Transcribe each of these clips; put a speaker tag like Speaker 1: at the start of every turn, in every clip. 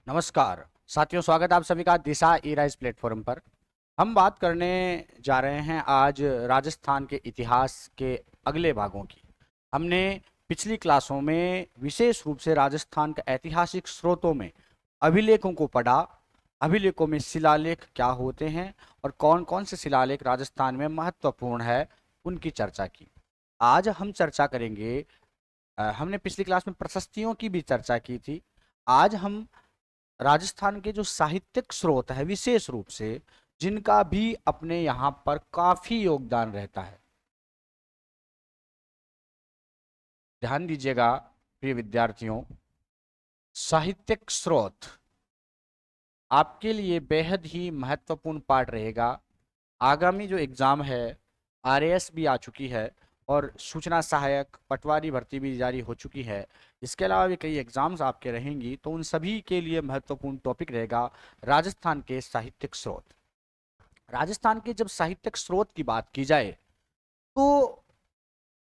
Speaker 1: नमस्कार साथियों, स्वागत है आप सभी का दिशा ई राइज प्लेटफॉर्म पर। हम बात करने जा रहे हैं आज राजस्थान के इतिहास के अगले भागों की। हमने पिछली क्लासों में विशेष रूप से राजस्थान के ऐतिहासिक स्रोतों में अभिलेखों को पढ़ा। अभिलेखों में शिलालेख क्या होते हैं और कौन कौन से शिलालेख राजस्थान में महत्वपूर्ण है, उनकी चर्चा की। आज हम चर्चा करेंगे। हमने पिछली क्लास में प्रशस्तियों की भी चर्चा की थी। आज हम राजस्थान के जो साहित्यिक स्रोत है, विशेष रूप से जिनका भी अपने यहाँ पर काफी योगदान रहता है, ध्यान दीजिएगा प्रिय विद्यार्थियों। साहित्यिक स्रोत आपके लिए बेहद ही महत्वपूर्ण पार्ट रहेगा। आगामी जो एग्जाम है, आरएएस भी आ चुकी है और सूचना सहायक पटवारी भर्ती भी जारी हो चुकी है। इसके अलावा भी कई एग्जाम्स आपके रहेंगी, तो उन सभी के लिए महत्वपूर्ण टॉपिक रहेगा राजस्थान के साहित्यिक स्रोत। राजस्थान के जब साहित्यिक स्रोत की बात की जाए, तो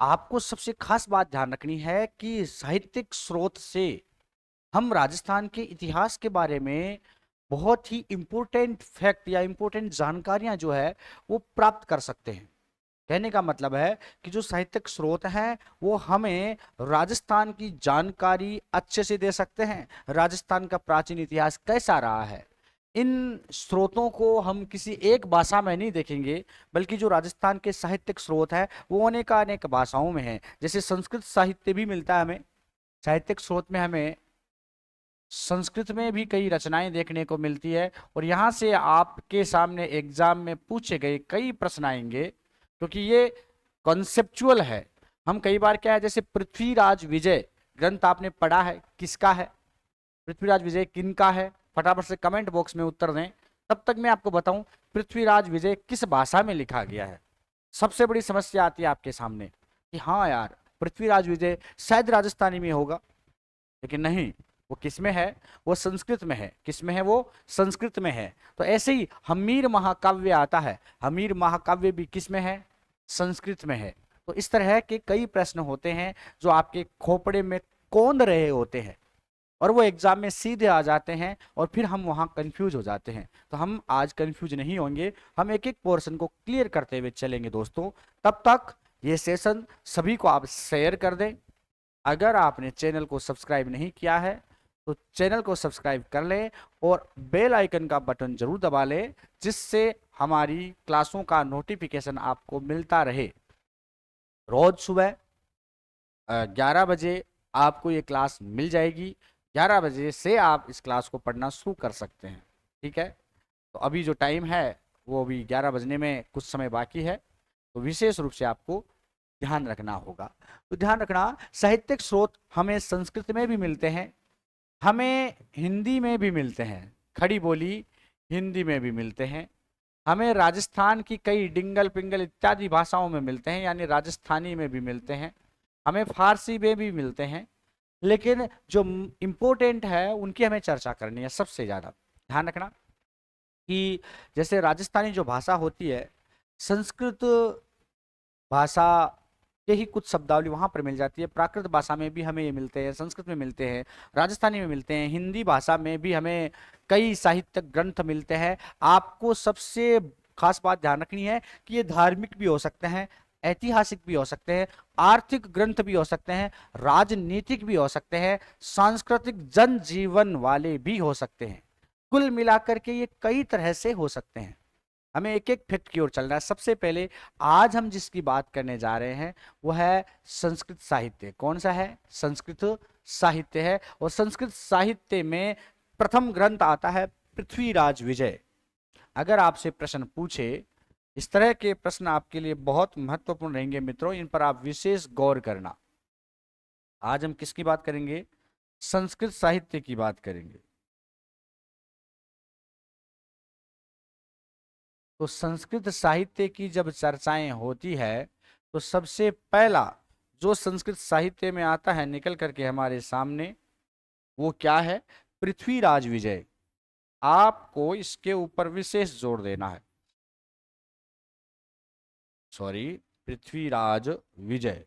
Speaker 1: आपको सबसे खास बात ध्यान रखनी है कि साहित्यिक स्रोत से हम राजस्थान के इतिहास के बारे में बहुत ही इंपॉर्टेंट फैक्ट या इंपॉर्टेंट जानकारियां जो है वो प्राप्त कर सकते हैं। कहने का मतलब है कि जो साहित्यिक स्रोत हैं वो हमें राजस्थान की जानकारी अच्छे से दे सकते हैं। राजस्थान का प्राचीन इतिहास कैसा रहा है, इन स्रोतों को हम किसी एक भाषा में नहीं देखेंगे, बल्कि जो राजस्थान के साहित्यिक स्रोत है वो अनेक अनेक भाषाओं में है। जैसे संस्कृत साहित्य भी मिलता है हमें साहित्यिक स्रोत में। हमें संस्कृत में भी कई रचनाएं देखने को मिलती है और यहाँ से आपके सामने एग्जाम में पूछे गए कई प्रश्न आएंगे, क्योंकि ये कॉन्सेप्चुअल है। हम कई बार क्या है, जैसे पृथ्वीराज विजय ग्रंथ आपने पढ़ा है, किसका है? पृथ्वीराज विजय किनका है? फटाफट से कमेंट बॉक्स में उत्तर दें, तब तक मैं आपको बताऊं पृथ्वीराज विजय किस भाषा में लिखा गया है। सबसे बड़ी समस्या आती है आपके सामने कि हाँ यार, पृथ्वीराज विजय शायद राजस्थानी में होगा, लेकिन नहीं, वो किस में है? वो संस्कृत में है। किस में है? वो संस्कृत में है। तो ऐसे ही हमीर महाकाव्य आता है, हमीर महाकाव्य भी किस में है? संस्कृत में है। तो इस तरह के कई प्रश्न होते हैं जो आपके खोपड़े में कौंध रहे होते हैं और वो एग्जाम में सीधे आ जाते हैं और फिर हम वहाँ कंफ्यूज हो जाते हैं। तो हम आज कंफ्यूज नहीं होंगे, हम एक एक पोर्शन को क्लियर करते हुए चलेंगे दोस्तों। तब तक ये सेशन सभी को आप शेयर कर दें। अगर आपने चैनल को सब्सक्राइब नहीं किया है तो चैनल को सब्सक्राइब कर लें और बेल आइकन का बटन जरूर दबा लें, जिससे हमारी क्लासों का नोटिफिकेशन आपको मिलता रहे। रोज सुबह 11 बजे आपको ये क्लास मिल जाएगी। 11 बजे से आप इस क्लास को पढ़ना शुरू कर सकते हैं। ठीक है? तो अभी जो टाइम है वो अभी 11 बजने में कुछ समय बाकी है, तो विशेष रूप से आपको ध्यान रखना होगा। तो ध्यान रखना, साहित्यिक स्रोत हमें संस्कृत में भी मिलते हैं, हमें हिंदी में भी मिलते हैं, खड़ी बोली हिंदी में भी मिलते हैं, हमें राजस्थान की कई डिंगल पिंगल इत्यादि भाषाओं में मिलते हैं, यानी राजस्थानी में भी मिलते हैं, हमें फारसी में भी मिलते हैं। लेकिन जो इम्पोर्टेंट है उनकी हमें चर्चा करनी है सबसे ज़्यादा। ध्यान रखना कि जैसे राजस्थानी जो भाषा होती है, संस्कृत भाषा के ही कुछ शब्दावली वहाँ पर मिल जाती है। प्राकृत भाषा में भी हमें ये मिलते हैं, संस्कृत में मिलते हैं, राजस्थानी में मिलते हैं, हिंदी भाषा में भी हमें कई साहित्यिक ग्रंथ मिलते हैं। आपको सबसे खास बात ध्यान रखनी है कि ये धार्मिक भी हो सकते हैं, ऐतिहासिक भी हो सकते हैं, आर्थिक ग्रंथ भी हो सकते हैं, राजनीतिक भी हो सकते हैं, सांस्कृतिक जनजीवन वाले भी हो सकते हैं। कुल मिलाकर के ये कई तरह से हो सकते हैं। हमें एक एक फैक्ट की ओर चलना है। सबसे पहले आज हम जिसकी बात करने जा रहे हैं वो है संस्कृत साहित्य। कौन सा है? संस्कृत साहित्य है। और संस्कृत साहित्य में प्रथम ग्रंथ आता है पृथ्वीराज विजय। अगर आपसे प्रश्न पूछे, इस तरह के प्रश्न आपके लिए बहुत महत्वपूर्ण रहेंगे मित्रों, इन पर आप विशेष गौर करना। आज हम किसकी बात करेंगे? संस्कृत साहित्य की बात करेंगे। तो संस्कृत साहित्य की जब चर्चाएं होती है, तो सबसे पहला जो संस्कृत साहित्य में आता है निकल करके हमारे सामने, वो क्या है? पृथ्वीराज विजय। आपको इसके ऊपर विशेष जोर देना है। सॉरी, पृथ्वीराज विजय।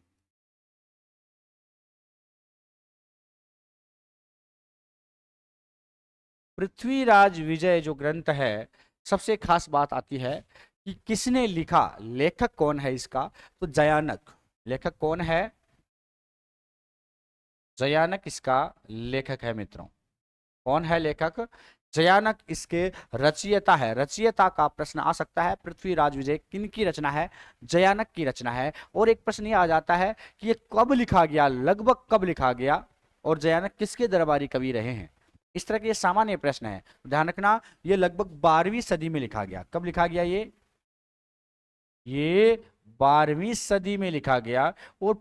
Speaker 1: पृथ्वीराज विजय जो ग्रंथ है, सबसे खास बात आती है कि किसने लिखा, लेखक कौन है इसका, तो जयानक। लेखक कौन है? जयानक इसका लेखक है मित्रों। कौन है लेखक? जयानक इसके रचयिता है। रचयिता का प्रश्न आ सकता है। पृथ्वीराज विजय किन की रचना है? जयानक की रचना है। और एक प्रश्न ये आ जाता है कि ये कब लिखा गया, लगभग कब लिखा गया, और जयानक किसके दरबारी कवि रहे हैं। इस तरह के ये सामान्य प्रश्न है, ध्यान रखना। ये लगभग 12वीं सदी में लिखा गया। कब लिखा गया ये 12वीं सदी में लिखा गया। और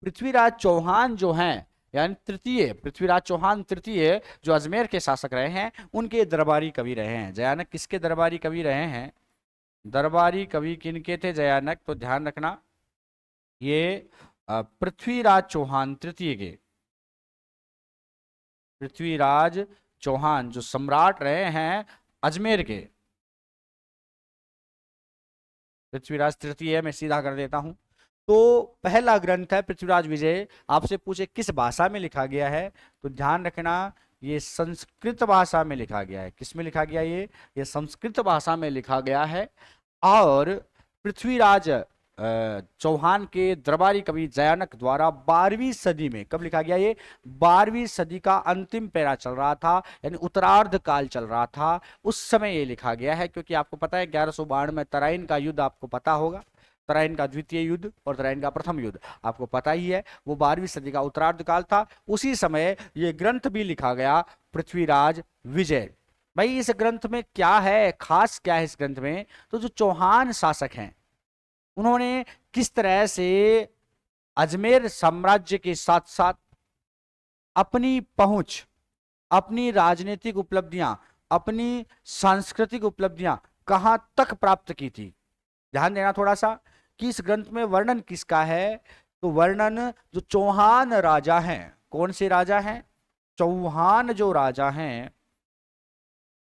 Speaker 1: पृथ्वीराज चौहान जो हैं, यानी तृतीय पृथ्वीराज चौहान तृतीय, जो अजमेर के शासक रहे हैं, उनके दरबारी कवि रहे हैं। जयानक किसके दरबारी कवि रहे हैं? दरबारी कवि किनके थे जयानक? तो ध्यान रखना, ये पृथ्वीराज चौहान तृतीय के, पृथ्वीराज चौहान जो सम्राट रहे हैं अजमेर के, पृथ्वीराज तृतीय मैं सीधा कर देता हूं। तो पहला ग्रंथ है पृथ्वीराज विजय। आपसे पूछे किस भाषा में लिखा गया है, तो ध्यान रखना ये संस्कृत भाषा में लिखा गया है। किस में लिखा गया? ये संस्कृत भाषा में लिखा गया है। और पृथ्वीराज चौहान के दरबारी कवि जयानक द्वारा 12वीं सदी में, कब लिखा गया ये? 12वीं सदी का अंतिम पैरा चल रहा था, यानी उत्तरार्ध काल चल रहा था, उस समय ये लिखा गया है। क्योंकि आपको पता है 1192 में तराइन का युद्ध आपको पता होगा, तराइन का द्वितीय युद्ध और तराइन का प्रथम युद्ध आपको पता ही है, वो 12वीं सदी का उत्तरार्ध काल था। उसी समय ये ग्रंथ भी लिखा गया, पृथ्वीराज विजय। भाई इस ग्रंथ में क्या है, खास क्या है इस ग्रंथ में? तो जो चौहान शासक हैं, उन्होंने किस तरह से अजमेर साम्राज्य के साथ साथ अपनी पहुंच, अपनी राजनीतिक उपलब्धियां, अपनी सांस्कृतिक उपलब्धियां कहां तक प्राप्त की थी। ध्यान देना थोड़ा सा कि इस ग्रंथ में वर्णन किसका है, तो वर्णन जो चौहान राजा हैं। कौन से राजा हैं? चौहान जो राजा हैं,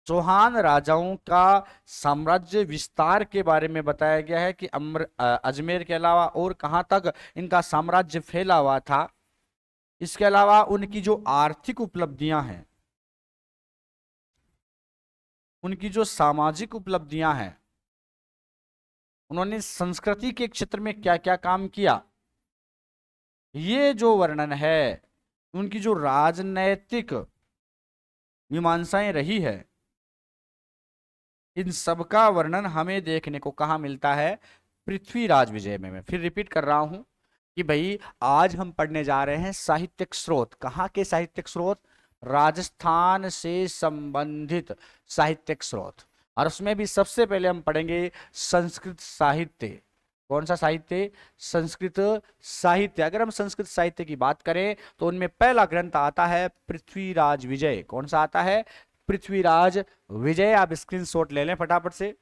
Speaker 1: चौहान राजाओं का साम्राज्य विस्तार के बारे में बताया गया है कि अजमेर के अलावा और कहां तक इनका साम्राज्य फैला हुआ था। इसके अलावा उनकी जो आर्थिक उपलब्धियां हैं, उनकी जो सामाजिक उपलब्धियां हैं, उन्होंने संस्कृति के क्षेत्र में क्या क्या काम किया, ये जो वर्णन है, उनकी जो राजनैतिक मीमांसाएं रही है, इन सब का वर्णन हमें देखने को कहाँ मिलता है? पृथ्वीराज विजय में। मैं फिर रिपीट कर रहा हूं कि भाई आज हम पढ़ने जा रहे हैं साहित्यिक स्रोत। कहाँ के साहित्यिक स्रोत? राजस्थान से संबंधित साहित्यिक स्रोत। और उसमें भी सबसे पहले हम पढ़ेंगे संस्कृत साहित्य। कौन सा साहित्य? संस्कृत साहित्य। अगर हम संस्कृत साहित्य की बात करें तो उनमें पहला ग्रंथ आता है पृथ्वीराज विजय। कौन सा आता है? पृथ्वीराज विजय। आप स्क्रीनशॉट ले लें फटाफट से।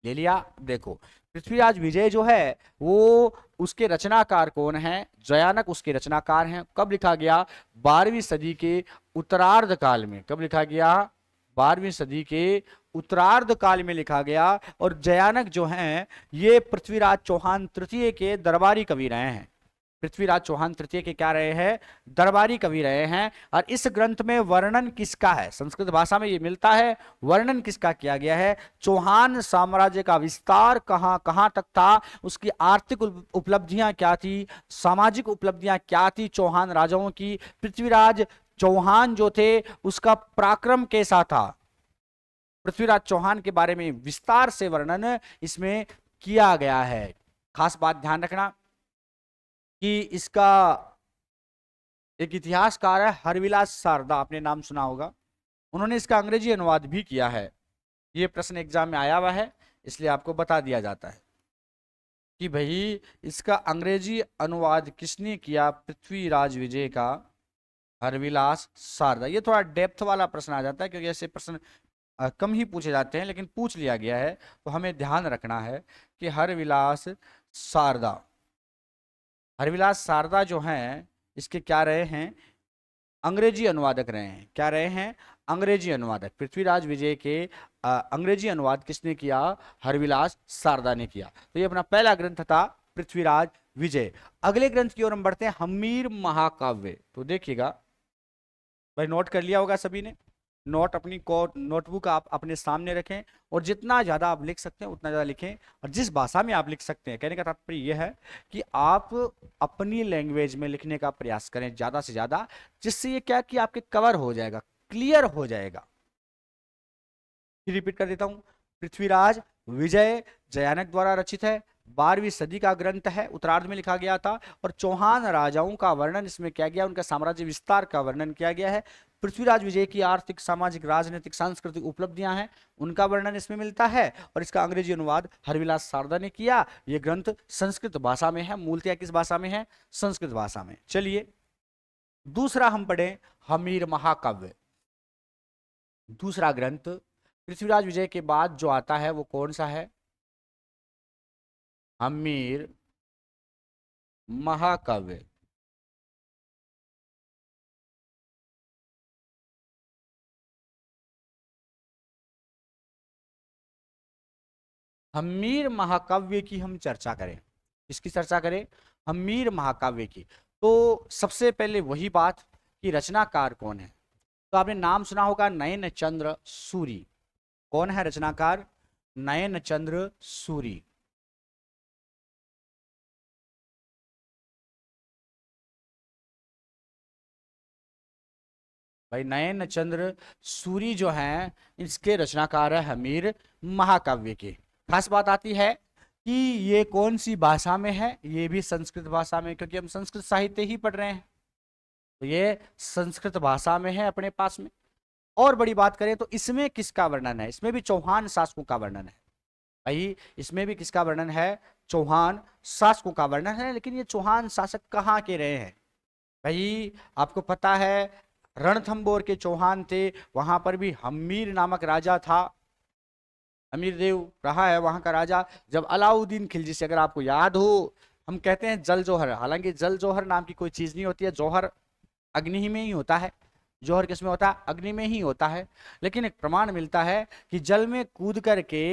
Speaker 1: ले लिया? देखो पृथ्वीराज विजय जो है वो, उसके रचनाकार कौन है? जयानक उसके रचनाकार हैं। कब लिखा गया? 12वीं सदी के उत्तरार्ध काल में। कब लिखा गया? 12वीं सदी के उत्तरार्ध काल में लिखा गया। और जयानक जो हैं ये पृथ्वीराज चौहान तृतीय के दरबारी कवि रहे हैं। पृथ्वीराज चौहान तृतीय के क्या रहे हैं? दरबारी कवि रहे हैं। और इस ग्रंथ में वर्णन किसका है? संस्कृत भाषा में ये मिलता है। वर्णन किसका किया गया है? चौहान साम्राज्य का विस्तार कहां कहां तक था, उसकी आर्थिक उपलब्धियां क्या थी, सामाजिक उपलब्धियां क्या थी चौहान राजाओं की, पृथ्वीराज चौहान जो थे उसका पराक्रम कैसा था, पृथ्वीराज चौहान के बारे में विस्तार से वर्णन इसमें किया गया है। खास बात ध्यान रखना कि इसका एक इतिहासकार है हरविलास सारदा, आपने नाम सुना होगा। उन्होंने इसका अंग्रेजी अनुवाद भी किया है। ये प्रश्न एग्जाम में आया हुआ है, इसलिए आपको बता दिया जाता है कि भाई इसका अंग्रेजी अनुवाद किसने किया? पृथ्वीराज विजय का हरविलास सारदा। ये थोड़ा डेप्थ वाला प्रश्न आ जाता है क्योंकि ऐसे प्रश्न कम ही पूछे जाते हैं, लेकिन पूछ लिया गया है तो हमें ध्यान रखना है कि हरविलास सारदा, हरविलास सारदा जो हैं इसके क्या रहे हैं? अंग्रेजी अनुवादक रहे हैं। क्या रहे हैं? अंग्रेजी अनुवादक। पृथ्वीराज विजय के अंग्रेजी अनुवाद किसने किया? हरविलास सारदा ने किया। तो ये अपना पहला ग्रंथ था पृथ्वीराज विजय। अगले ग्रंथ की ओर हम बढ़ते हैं, हम्मीर महाकाव्य। तो देखिएगा भाई, नोट कर लिया होगा सभी ने। नोटबुक आप अपने सामने रखें और जितना ज़्यादा आप लिख सकते हैं उतना ज़्यादा लिखें। और जिस भाषा में आप लिख सकते हैं, कहने का तात्पर्य यह है कि आप अपनी लैंग्वेज में लिखने का प्रयास करें ज़्यादा से ज़्यादा, जिससे ये क्या कि आपके कवर हो जाएगा, क्लियर हो जाएगा। फिर रिपीट कर देता हूं, पृथ्वीराज विजय जयानक द्वारा रचित है, 12वीं सदी का ग्रंथ है, उत्तरार्ध में लिखा गया था। और चौहान राजाओं का वर्णन इसमें किया गया, उनका साम्राज्य विस्तार का वर्णन किया गया है। पृथ्वीराज विजय की आर्थिक, सामाजिक, राजनीतिक, सांस्कृतिक उपलब्धियां हैं, उनका वर्णन इसमें मिलता है। और इसका अंग्रेजी अनुवाद हरविलास शारदा ने किया। यह ग्रंथ संस्कृत भाषा में है। मूलतः किस भाषा में है? संस्कृत भाषा में। चलिए दूसरा हम पढ़ें, हमीर महाकाव्य। दूसरा ग्रंथ पृथ्वीराज विजय के बाद जो आता है वो कौन सा है? हमीर महाकाव्य। हमीर महाकाव्य की हम चर्चा करें, इसकी चर्चा करें हमीर महाकाव्य की, तो सबसे पहले वही बात कि रचनाकार कौन है। तो आपने नाम सुना होगा नयन चंद्र सूरी। कौन है रचनाकार? नयन चंद्र सूरी। भाई नयन चंद्र सूरी जो हैं, इसके रचनाकार है हमीर महाकाव्य के। खास बात आती है कि ये कौन सी भाषा में है? ये भी संस्कृत भाषा में, क्योंकि हम संस्कृत साहित्य ही पढ़ रहे हैं, तो ये संस्कृत भाषा में है अपने पास में। और बड़ी बात करें तो इसमें किसका वर्णन है? इसमें भी चौहान शासकों का वर्णन है। भाई इसमें भी किसका वर्णन है? चौहान शासकों का वर्णन है। लेकिन ये चौहान शासक कहाँ के रहे हैं? भाई आपको पता है रणथंबोर के चौहान थे, वहां पर भी हमीर नामक राजा था, अमीर देव रहा है वहां का राजा। जब अलाउद्दीन खिलजी से, अगर आपको याद हो, हम कहते हैं जल जौहर, हालांकि जल जौहर नाम की कोई चीज नहीं होती है, जौहर अग्नि ही में ही होता है। जौहर किसमें होता है? अग्नि में ही होता है। लेकिन एक प्रमाण मिलता है कि जल में कूद करके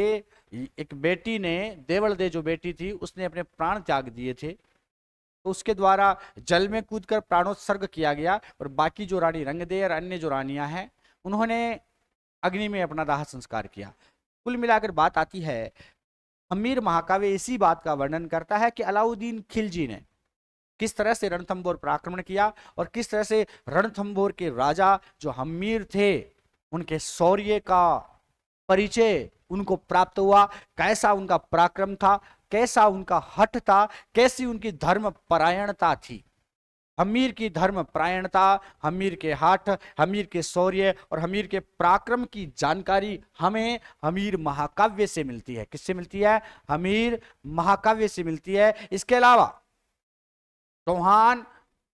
Speaker 1: एक बेटी ने, देवल दे जो बेटी थी, उसने अपने प्राण त्याग दिए थे, तो उसके द्वारा जल में कूदकर प्राणोत्सर्ग किया गया। और बाकी जो रानी रंगदे और अन्य जो रानियां हैं, उन्होंने अग्नि में अपना दाह संस्कार किया। कुल मिलाकर बात आती है, हमीर महाकाव्य इसी बात का वर्णन करता है कि अलाउद्दीन खिलजी ने किस तरह से रणथंबोर पर आक्रमण किया और किस तरह से रणथंबोर के राजा जो हमीर थे, उनके शौर्य का परिचय उनको प्राप्त हुआ। कैसा उनका पराक्रम था, कैसा उनका हठ था, कैसी उनकी धर्म परायणता थी। हमीर की धर्म परायणता, हमीर के हठ, हमीर के शौर्य और हमीर के पराक्रम की जानकारी हमें हमीर महाकाव्य से मिलती है। किससे मिलती है? हमीर महाकाव्य से मिलती है। इसके अलावा चौहान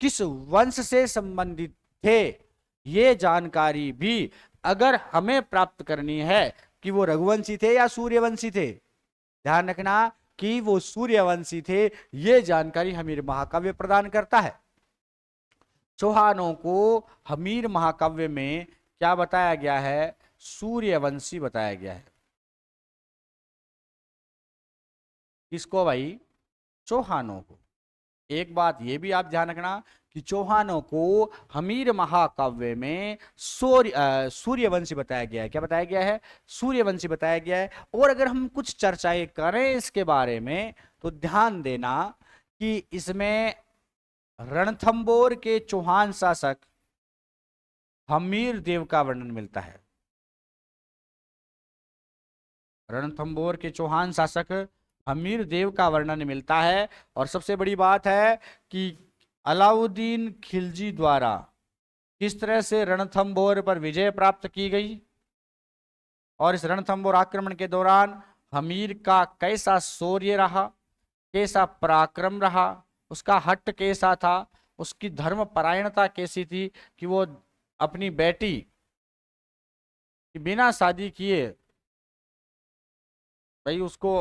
Speaker 1: किस वंश से संबंधित थे, ये जानकारी भी अगर हमें प्राप्त करनी है कि वो रघुवंशी थे या सूर्यवंशी थे, ध्यान रखना कि वो सूर्यवंशी थे, ये जानकारी हमीर महाकाव्य प्रदान करता है। चौहानों को हमीर महाकाव्य में क्या बताया गया है? सूर्यवंशी बताया गया है। किसको भाई? चौहानों को। एक बात ये भी आप ध्यान रखना कि चौहानों को हमीर महाकाव्य में सूर्यवंशी बताया गया है। क्या बताया गया है? सूर्यवंशी बताया गया है। और अगर हम कुछ चर्चाएं करें इसके बारे में, तो ध्यान देना कि इसमें रणथंबोर के चौहान शासक हमीर देव का वर्णन मिलता है। रणथंबोर के चौहान शासक हमीर देव का वर्णन मिलता है। और सबसे बड़ी बात है कि अलाउद्दीन खिलजी द्वारा किस तरह से रणथंबोर पर विजय प्राप्त की गई, और इस रणथंबोर आक्रमण के दौरान हमीर का कैसा शौर्य रहा, कैसा पराक्रम रहा, उसका हट कैसा था, उसकी धर्म परायणता कैसी थी कि वो अपनी बेटी की बिना शादी किए भाई उसको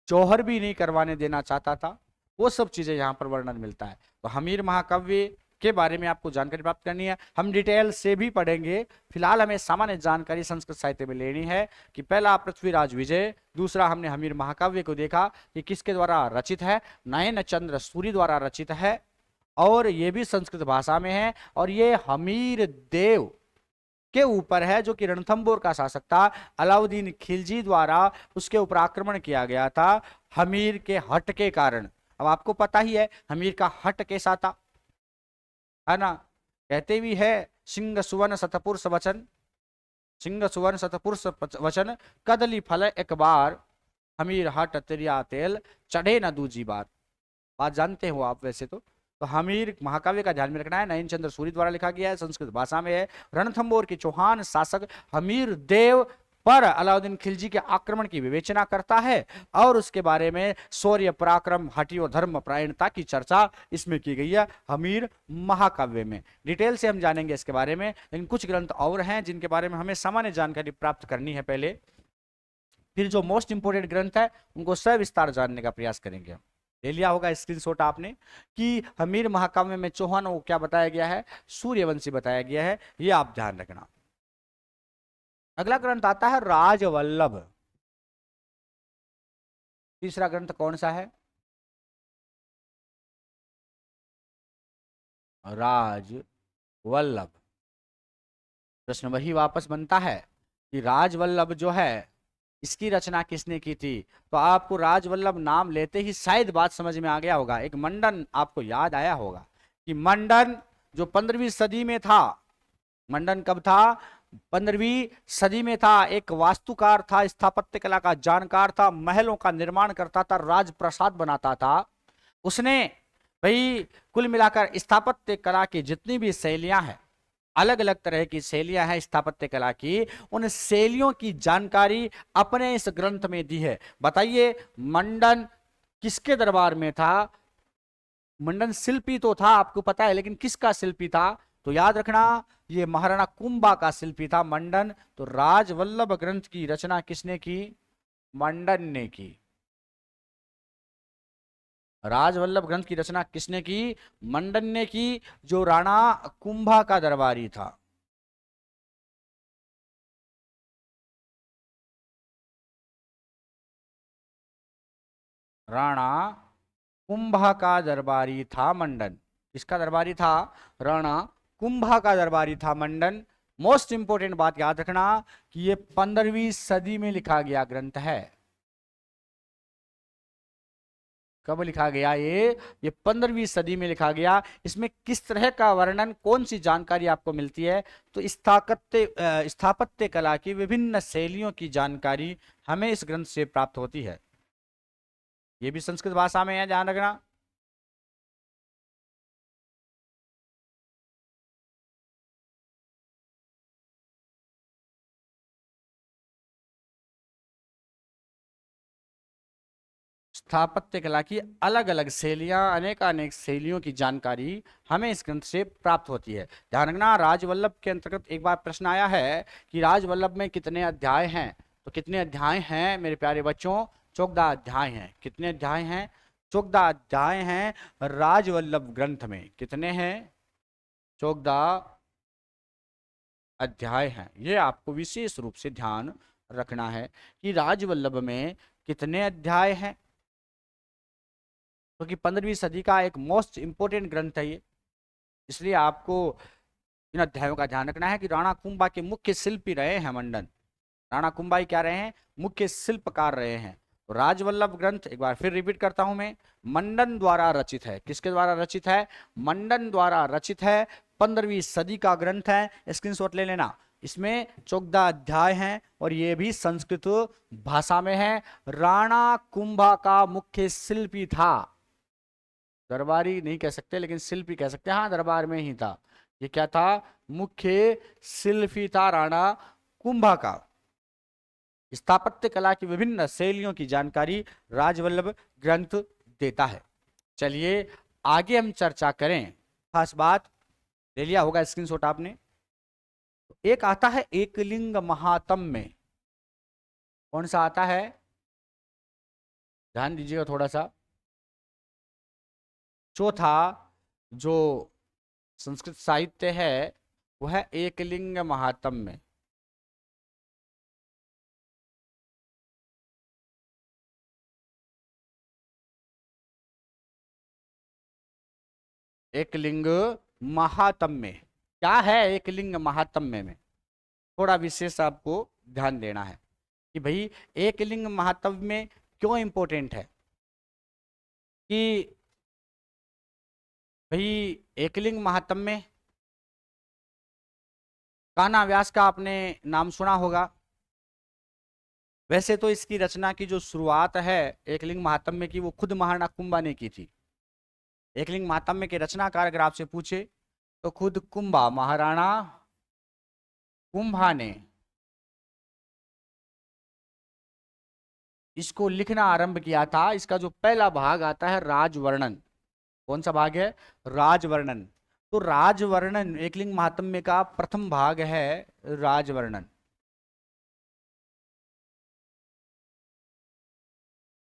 Speaker 1: जौहर भी नहीं करवाने देना चाहता था। वो सब चीजें यहाँ पर वर्णन मिलता है। तो हमीर महाकाव्य के बारे में आपको जानकारी प्राप्त करनी है, हम डिटेल से भी पढ़ेंगे। फिलहाल हमें सामान्य जानकारी संस्कृत साहित्य में लेनी है कि पहला पृथ्वीराज विजय, दूसरा हमने हमीर महाकाव्य को देखा कि किसके द्वारा रचित है, नयन चंद्र सूरी द्वारा रचित है, और ये भी संस्कृत भाषा में है, और ये हमीर देव के ऊपर है, जो कि रणथंबोर का शासक था। अलाउद्दीन खिलजी द्वारा उसके ऊपर आक्रमण किया गया था हमीर के हट के कारण। अब आपको पता ही है हमीर का हट कैसा था, है ना। कहते भी है सिंह सुवन सतपुरुष वचन, सिंह सुवन सतपुरुष वचन, कदली फल एक बार, हमीर हट तिरिया तेल, चढ़े न दूजी बार। बात जानते हो आप वैसे तो हमीर महाकाव्य का ध्यान में रखना है। नयन चंद्र सूरी द्वारा लिखा गया है, संस्कृत भाषा में है। रणथंबोर के चौहान शासक हमीर देव पर अलाउद्दीन खिलजी के आक्रमण की विवेचना करता है और उसके बारे में शौर्य पराक्रम हठी और धर्म परायणता की चर्चा इसमें की गई है हमीर महाकाव्य में। डिटेल से हम जानेंगे इसके बारे में, लेकिन कुछ ग्रंथ और हैं जिनके बारे में हमें सामान्य जानकारी प्राप्त करनी है पहले, फिर जो मोस्ट इंपोर्टेंट ग्रंथ है उनको सविस्तार जानने का प्रयास करेंगे। ले लिया होगा स्क्रीनशॉट आपने कि हमीर महाकाव्य में चौहानों को क्या बताया गया है, सूर्यवंशी बताया गया है, ये आप ध्यान रखना। अगला ग्रंथ आता है राजवल्लभ। तीसरा ग्रंथ कौन सा है, राजवल्लभ। प्रश्न वही वापस बनता है कि राजवल्लभ जो है इसकी रचना किसने की थी। तो आपको राजवल्लभ नाम लेते ही शायद बात समझ में आ गया होगा, एक मंडन आपको याद आया होगा कि मंडन जो 15वीं सदी में था, मंडन कब था, 15वीं सदी में था। एक वास्तुकार था, स्थापत्य कला का जानकार था, महलों का निर्माण करता था, राजप्रसाद बनाता था। उसने भाई कुल मिलाकर स्थापत्य कला की जितनी भी शैलियां हैं, अलग अलग तरह की शैलियां हैं स्थापत्य कला की, उन शैलियों की जानकारी अपने इस ग्रंथ में दी है। बताइए मंडन किसके दरबार में था। मंडन शिल्पी तो था आपको पता है, लेकिन किसका शिल्पी था, तो याद रखना ये महाराणा कुंभा का शिल्पी था मंडन। तो राजवल्लभ ग्रंथ की रचना किसने की, मंडन ने की। राजवल्लभ ग्रंथ की रचना किसने की, मंडन ने की, जो राणा कुंभा का दरबारी था। राणा कुंभा का दरबारी था मंडन। किसका दरबारी था, राणा कुंभा का दरबारी था मंडन। मोस्ट इंपोर्टेंट बात याद रखना कि ये 15वीं सदी में लिखा गया ग्रंथ है। कब लिखा गया ये 15वीं सदी में लिखा गया। इसमें किस तरह का वर्णन, कौन सी जानकारी आपको मिलती है, तो स्थापत्य कला की विभिन्न शैलियों की जानकारी हमें इस ग्रंथ से प्राप्त होती है। ये भी संस्कृत भाषा में है, ध्यान रखना। स्थापत्य कला की अलग अलग शैलियां, अनेक शैलियों की जानकारी हमें इस ग्रंथ से प्राप्त होती है। ध्यान रखना राजवल्लभ के अंतर्गत एक बार प्रश्न आया है कि राजवल्लभ में कितने अध्याय हैं। तो कितने अध्याय हैं मेरे प्यारे बच्चों, 14 अध्याय हैं। कितने अध्याय हैं, 14 अध्याय हैं राजवल्लभ ग्रंथ में। कितने हैं, 14 अध्याय हैं। ये आपको विशेष रूप से ध्यान रखना है कि राजवल्लभ में कितने अध्याय हैं, क्योंकि 15वीं सदी का एक मोस्ट इंपोर्टेंट ग्रंथ है ये। इसलिए आपको इन अध्यायों का ध्यान रखना है कि राणा कुंभा के मुख्य शिल्पी रहे हैं मंडन। राणा कुंभा ही क्या रहे हैं, मुख्य शिल्पकार रहे हैं। तो राजवल्लभ ग्रंथ एक बार फिर रिपीट करता हूं मैं, मंडन द्वारा रचित है। किसके द्वारा रचित है, मंडन द्वारा रचित है। 15वीं सदी का ग्रंथ है, स्क्रीनशॉट ले लेना। इसमें 14 अध्याय हैं और ये भी संस्कृत भाषा में है। राणा कुंभा का मुख्य शिल्पी था, दरबारी नहीं कह सकते लेकिन शिल्पी कह सकते हैं, हाँ दरबार में ही था। ये क्या था, मुख्य शिल्पी था राणा कुंभा का। स्थापत्य कला की विभिन्न शैलियों की जानकारी राजवल्लभ ग्रंथ देता है। चलिए आगे हम चर्चा करें। खास बात ले लिया होगा स्क्रीनशॉट आपने। एक आता है एकलिंग महात्म्य। कौन सा आता है, ध्यान दीजिएगा थोड़ा सा। चौथा जो संस्कृत साहित्य है वह है एकलिंग महात्म्य। एकलिंग महात्म्य क्या है, एकलिंग महात्म्य में थोड़ा विशेष आपको ध्यान देना है कि भाई एक लिंग महात्म्य में क्यों इंपॉर्टेंट है कि भाई एकलिंग महात्म्य में कान्हा व्यास का आपने नाम सुना होगा। वैसे तो इसकी रचना की जो शुरुआत है एकलिंग महात्म्य की वो खुद महाराणा कुंभा ने की थी। एकलिंग महात्म्य के रचनाकार अगर आपसे पूछे तो खुद कुंभा, महाराणा कुंभा ने इसको लिखना आरंभ किया था। इसका जो पहला भाग आता है राजवर्णन, कौन सा भाग है? राजवर्णन। तो राजवर्णन एकलिंग महात्म्य का प्रथम भाग है राजवर्णन।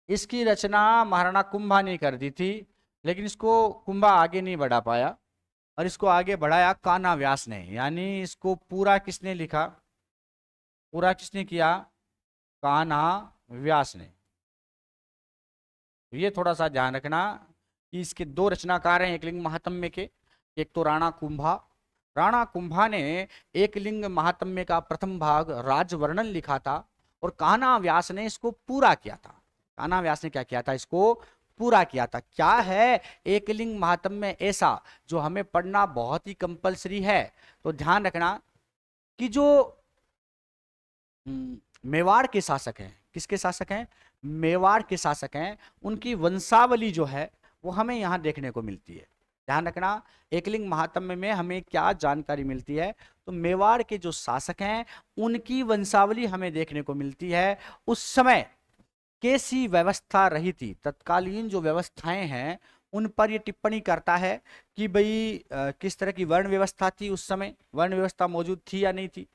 Speaker 1: इसकी रचना महाराणा कुंभा ने कर दी थी, लेकिन इसको कुंभा आगे नहीं बढ़ा पाया और इसको आगे बढ़ाया कान्हा व्यास ने। यानी इसको पूरा किसने लिखा? पूरा किसने किया? कान्हा व्यास ने। ये थोड़ा सा ध्यान रखना कि इसके दो रचनाकार हैं एकलिंग महात्म्य के। एक तो राणा कुंभा। राणा कुंभा ने एकलिंग महात्म्य का प्रथम भाग राजवर्णन लिखा था और कान्हा व्यास ने इसको पूरा किया था। कान्हा व्यास ने क्या किया था? इसको पूरा किया था। क्या है एकलिंग महात्म्य ऐसा जो हमें पढ़ना बहुत ही कंपलसरी है? तो ध्यान रखना कि जो मेवाड़ के शासक हैं, किसके शासक हैं? मेवाड़ के शासक हैं, उनकी वंशावली जो है वो हमें यहां देखने को मिलती है। ध्यान रखना एकलिंग महात्म्य में हमें क्या जानकारी मिलती है। तो मेवाड़ के जो शासक हैं उनकी वंशावली हमें देखने को मिलती है। उस समय कैसी व्यवस्था रही थी, तत्कालीन जो व्यवस्थाएं हैं उन पर ये टिप्पणी करता है कि भाई किस तरह की वर्ण व्यवस्था थी उस समय, वर्ण व्यवस्था मौजूद थी या नहीं थी,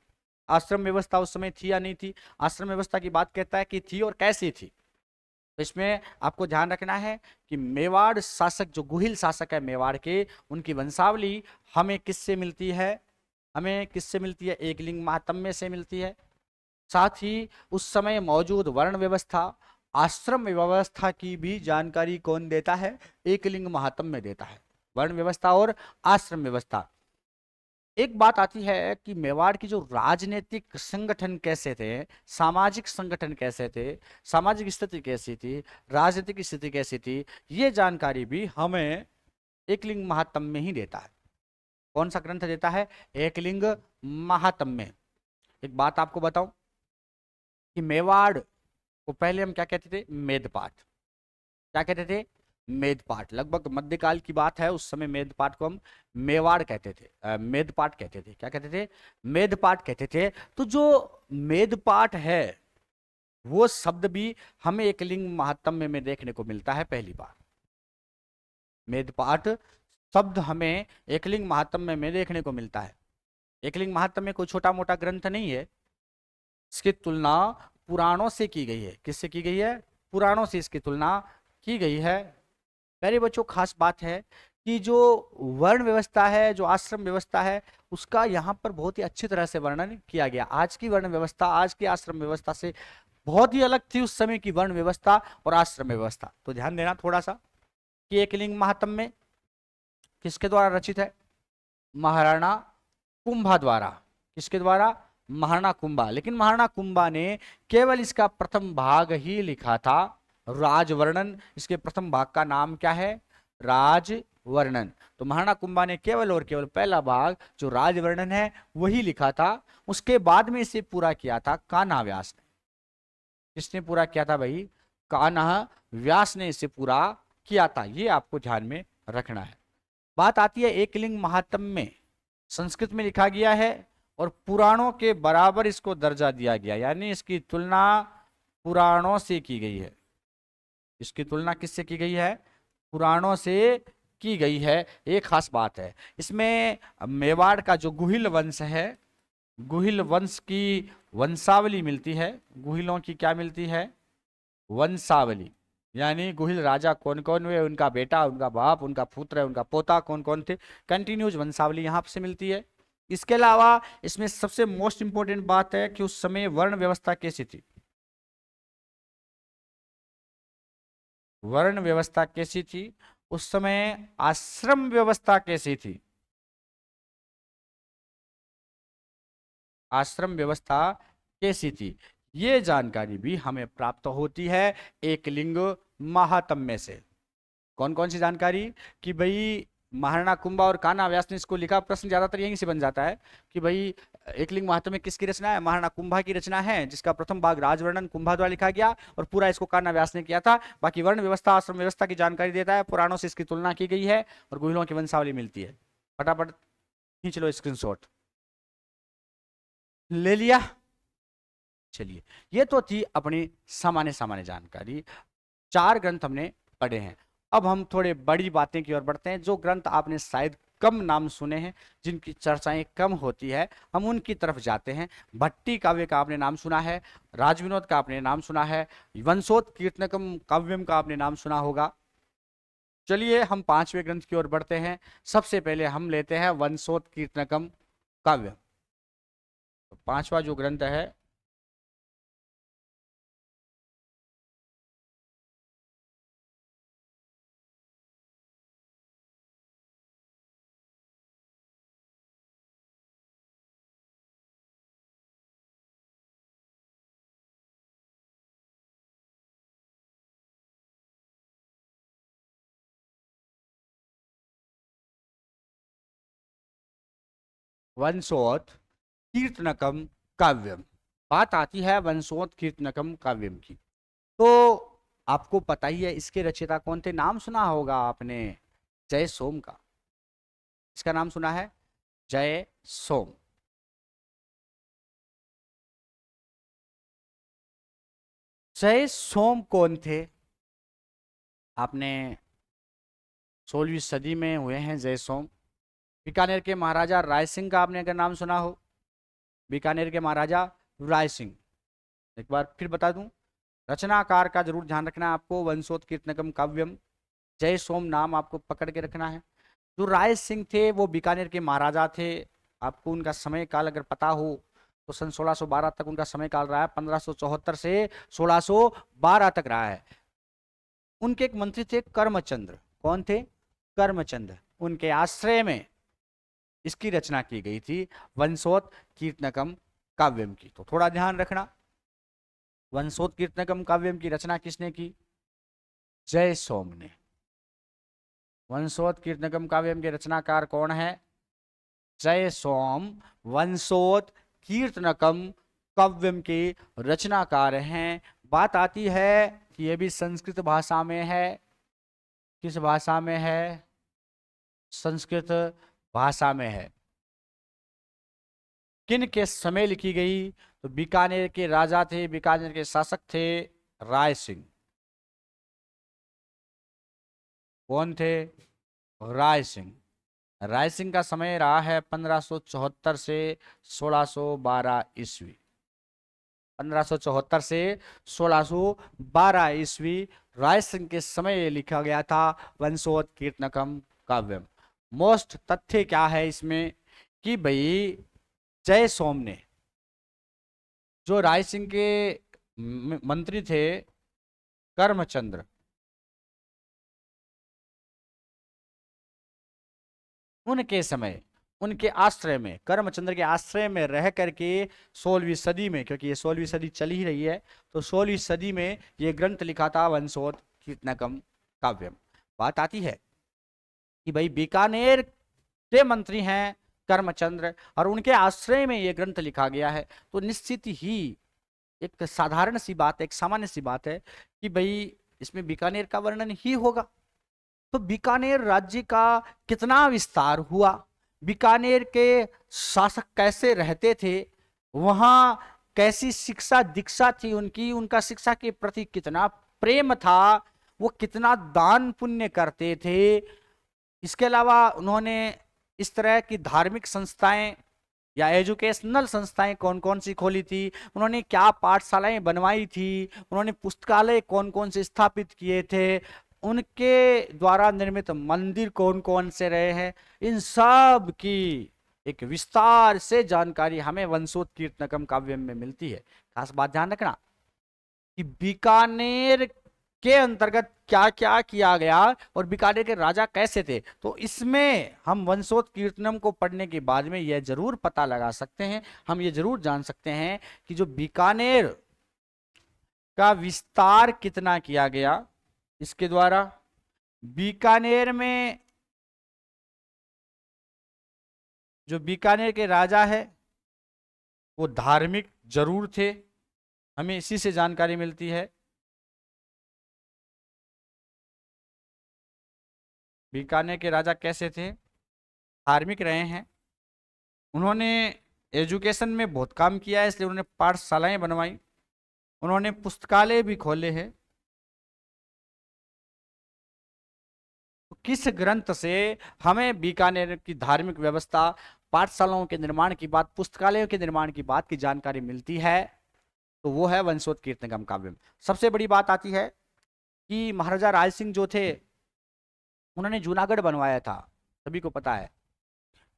Speaker 1: आश्रम व्यवस्था उस समय थी या नहीं थी। आश्रम व्यवस्था की बात कहता है कि थी और कैसी थी। तो इसमें आपको ध्यान रखना है कि मेवाड़ शासक, जो गुहिल शासक है मेवाड़ के, उनकी वंशावली हमें किससे मिलती है? हमें किससे मिलती है? एकलिंग महात्म्य से मिलती है। साथ ही उस समय मौजूद वर्ण व्यवस्था, आश्रम व्यवस्था की भी जानकारी कौन देता है? एकलिंग महात्म्य देता है। वर्ण व्यवस्था और आश्रम व्यवस्था। एक बात आती है कि मेवाड़ की जो राजनीतिक संगठन कैसे थे, सामाजिक संगठन कैसे थे, सामाजिक स्थिति कैसी थी, राजनीतिक स्थिति कैसी थी, ये जानकारी भी हमें एकलिंग महात्म्य ही देता है। कौन सा ग्रंथ देता है? एकलिंग महात्म्य। एक बात आपको बताऊं कि मेवाड़ को पहले हम क्या कहते थे? मेदपाट। क्या कहते थे? मेदपाट। लगभग मध्यकाल की बात है, उस समय मेदपाट को हम मेवाड़ कहते थे, मेदपाट कहते थे। क्या कहते थे? मेदपाट कहते थे। तो जो मेदपाट है वो शब्द भी हमें एकलिंग महात्म्य में देखने को मिलता है पहली बार। मेदपाट शब्द हमें एकलिंग महात्म्य में देखने को मिलता है। एकलिंग महात्म्य कोई छोटा मोटा ग्रंथ नहीं है। इसकी तुलना पुराणों से की गई है। किससे की गई है? पुराणों से इसकी तुलना की गई है। प्यारे बच्चों, खास बात है कि जो वर्ण व्यवस्था है, जो आश्रम व्यवस्था है, उसका यहाँ पर बहुत ही अच्छी तरह से वर्णन किया गया। आज की वर्ण व्यवस्था, आज की आश्रम व्यवस्था से बहुत ही अलग थी उस समय की वर्ण व्यवस्था और आश्रम व्यवस्था। तो ध्यान देना थोड़ा सा कि एकलिंग महात्म्य किसके द्वारा रचित है? महाराणा कुंभा द्वारा। किसके द्वारा? महाराणा कुंभा। लेकिन महाराणा कुंभा ने केवल इसका प्रथम भाग ही लिखा था, राजवर्णन। इसके प्रथम भाग का नाम क्या है? राजवर्णन। तो महाराणा कुंभा ने केवल और केवल पहला भाग जो राजवर्णन है वही लिखा था। उसके बाद में इसे पूरा किया था कान्हा व्यास ने। किसने पूरा किया था भाई? कान्हा व्यास ने इसे पूरा किया था। ये आपको ध्यान में रखना है। बात आती है एकलिंग महात्म्य में संस्कृत में लिखा गया है और पुराणों के बराबर इसको दर्जा दिया गया, यानी इसकी तुलना पुराणों से की गई है। इसकी तुलना किससे की गई है? पुराणों से की गई है। एक खास बात है इसमें, मेवाड़ का जो गुहिल वंश है, गुहिल वंश की वंशावली मिलती है। गुहिलों की क्या मिलती है? वंशावली। यानी गुहिल राजा कौन कौन हुए, उनका बेटा, उनका बाप, उनका पुत्र, उनका पोता कौन कौन थे, कंटिन्यूज वंशावली यहाँ से मिलती है। इसके अलावा इसमें सबसे मोस्ट इंपॉर्टेंट बात है कि उस समय वर्ण व्यवस्था कैसी थी? वर्ण व्यवस्था कैसी थी उस समय? आश्रम व्यवस्था कैसी थी? आश्रम व्यवस्था कैसी थी, ये जानकारी भी हमें प्राप्त होती है एकलिंग महात्म्य से। कौन कौन सी जानकारी, कि भाई महाराणा कुंभा और कान्हा व्यास ने इसको लिखा, प्रश्न ज्यादातर यहीं से बन जाता है कि भाई एकलिंग महात्म्य किसकी रचना है, महाराणा कुंभा की रचना है, जिसका प्रथम भाग राजवर्णन कुंभा द्वारा लिखा गया और पूरा इसको कान्हा व्यास ने किया था। बाकी वर्ण व्यवस्था आश्रम व्यवस्था की जानकारी देता है, पुराणों से इसकी तुलना की गई है और गुहिलों की वंशावली मिलती है। फटाफट खींच लो स्क्रीनशॉट, ले लिया। चलिए, ये तो थी अपनी सामान्य सामान्य जानकारी। 4 ग्रंथ हमने पढ़े हैं। अब हम थोड़े बड़ी बातें की ओर बढ़ते हैं, जो ग्रंथ आपने शायद कम नाम सुने हैं, जिनकी चर्चाएं कम होती है, हम उनकी तरफ जाते हैं। भट्टी काव्य का आपने नाम सुना है, राजविनोद का आपने नाम सुना है, वंशोत कीर्तनकम काव्यम का आपने नाम सुना होगा। चलिए हम 5वें ग्रंथ की ओर बढ़ते हैं। सबसे पहले हम लेते हैं वंशोत कीर्तनकम काव्य। तो 5वां जो ग्रंथ है, वंशोत कीर्तनकम काव्यम। बात आती है वंशोत कीर्तनकम काव्यम की, तो आपको पता ही है इसके रचयिता कौन थे। नाम सुना होगा आपने जय सोम का, इसका नाम सुना है जय सोम। जय सोम कौन थे, आपने 16वीं सदी में हुए हैं जय सोम। बीकानेर के महाराजा राय सिंह का आपने अगर नाम सुना हो, बीकानेर के महाराजा राय सिंह। एक बार फिर बता दूं, रचनाकार का जरूर ध्यान रखना है आपको, वंशोत कीर्तनकम काव्यम, जय सोम नाम आपको पकड़ के रखना है। जो राय सिंह थे वो बीकानेर के महाराजा थे। आपको उनका समय काल अगर पता हो तो सन 1612 तक उनका समय काल रहा है, 1574 से 1612 तक रहा है। उनके एक मंत्री थे कर्मचंद्र। कौन थे, कर्मचंद्र। उनके आश्रय में इसकी रचना की गई थी वंशोत कीर्तनकम काव्यम की। तो थोड़ा ध्यान रखना, वंशोत कीर्तनकम काव्यम की रचना किसने की, जय सोम ने। वंशोत कीर्तनकम काव्यम के रचनाकार कौन है, जय सोम वंशोत कीर्तनकम काव्यम के रचनाकार हैं। बात आती है कि यह भी संस्कृत भाषा में है। किस भाषा में है, संस्कृत भाषा में है। किन के समय लिखी गई, तो बीकानेर के राजा थे, बीकानेर के शासक थे राय सिंह। कौन थे, राय सिंह। राय सिंह का समय रहा है 1574 से 1612 ईस्वी। 1574 से 1612 ईस्वी राय सिंह के समय लिखा गया था वंशोत कीर्तनकम काव्यम। मोस्ट तथ्य क्या है इसमें, कि भाई जय सोम ने, जो राय सिंह के मंत्री थे कर्मचंद्र, उनके समय उनके आश्रय में, कर्मचंद्र के आश्रय में रह करके 16वीं सदी में, क्योंकि ये 16वीं सदी चल ही रही है, तो 16वीं सदी में ये ग्रंथ लिखा था वंशोत कीर्तनकम काव्यम। बात आती है कि भाई बीकानेर के मंत्री हैं कर्मचंद्र और उनके आश्रय में ये ग्रंथ लिखा गया है, तो निश्चित ही एक साधारण सी बात, एक सामान्य सी बात है कि भाई इसमें बीकानेर का वर्णन ही होगा। तो बीकानेर राज्य का कितना विस्तार हुआ, बीकानेर के शासक कैसे रहते थे, वहां कैसी शिक्षा दीक्षा थी उनकी, उनका शिक्षा के प्रति कितना प्रेम था, वो कितना दान पुण्य करते थे। इसके अलावा उन्होंने इस तरह की धार्मिक संस्थाएं या एजुकेशनल संस्थाएं कौन कौन सी खोली थी, उन्होंने क्या पाठशालाएं बनवाई थी, उन्होंने पुस्तकालय कौन कौन से स्थापित किए थे, उनके द्वारा निर्मित मंदिर कौन कौन से रहे हैं, इन सब की एक विस्तार से जानकारी हमें वंशोत कीर्तनकम काव्य में मिलती है। खास बात ध्यान रखना कि बीकानेर के अंतर्गत क्या क्या किया गया और बीकानेर के राजा कैसे थे। तो इसमें हम वंशोत्कीर्तनम को पढ़ने के बाद में यह जरूर पता लगा सकते हैं, हम ये जरूर जान सकते हैं कि जो बीकानेर का विस्तार कितना किया गया इसके द्वारा। बीकानेर में जो बीकानेर के राजा है वो धार्मिक जरूर थे, हमें इसी से जानकारी मिलती है। बीकानेर के राजा कैसे थे, धार्मिक रहे हैं। उन्होंने एजुकेशन में बहुत काम किया है, इसलिए उन्होंने पाठशालाएं बनवाई, उन्होंने पुस्तकालय भी खोले हैं। तो किस ग्रंथ से हमें बीकानेर की धार्मिक व्यवस्था, पाठशालाओं के निर्माण की बात, पुस्तकालयों के निर्माण की बात की जानकारी मिलती है, तो वो है वंशोत्कीर्तनम काव्य में। सबसे बड़ी बात आती है कि महाराजा राय सिंह जो थे उन्होंने जूनागढ़ बनवाया था। सभी को पता है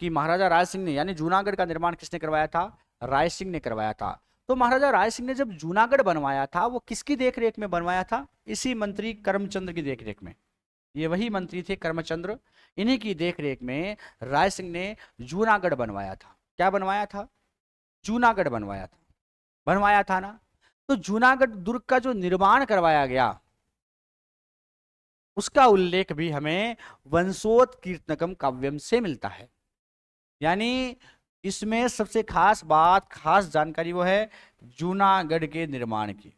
Speaker 1: कि महाराजा राय सिंह ने, यानी जूनागढ़ का निर्माण किसने करवाया था, राय सिंह ने करवाया था। तो महाराजा राय सिंह ने जब जूनागढ़ बनवाया था वो किसकी देखरेख में बनवाया था, इसी मंत्री करमचंद्र की देखरेख में। ये वही मंत्री थे करमचंद्र, इन्हीं की देखरेख में राय सिंह ने जूनागढ़ बनवाया था। क्या बनवाया था, जूनागढ़ बनवाया था ना। तो जूनागढ़ दुर्ग का जो निर्माण करवाया गया उसका उल्लेख भी हमें वंशोत्कीर्तनकम काव्यम से मिलता है। यानी इसमें सबसे खास बात, खास जानकारी वो है जूनागढ़ के निर्माण की,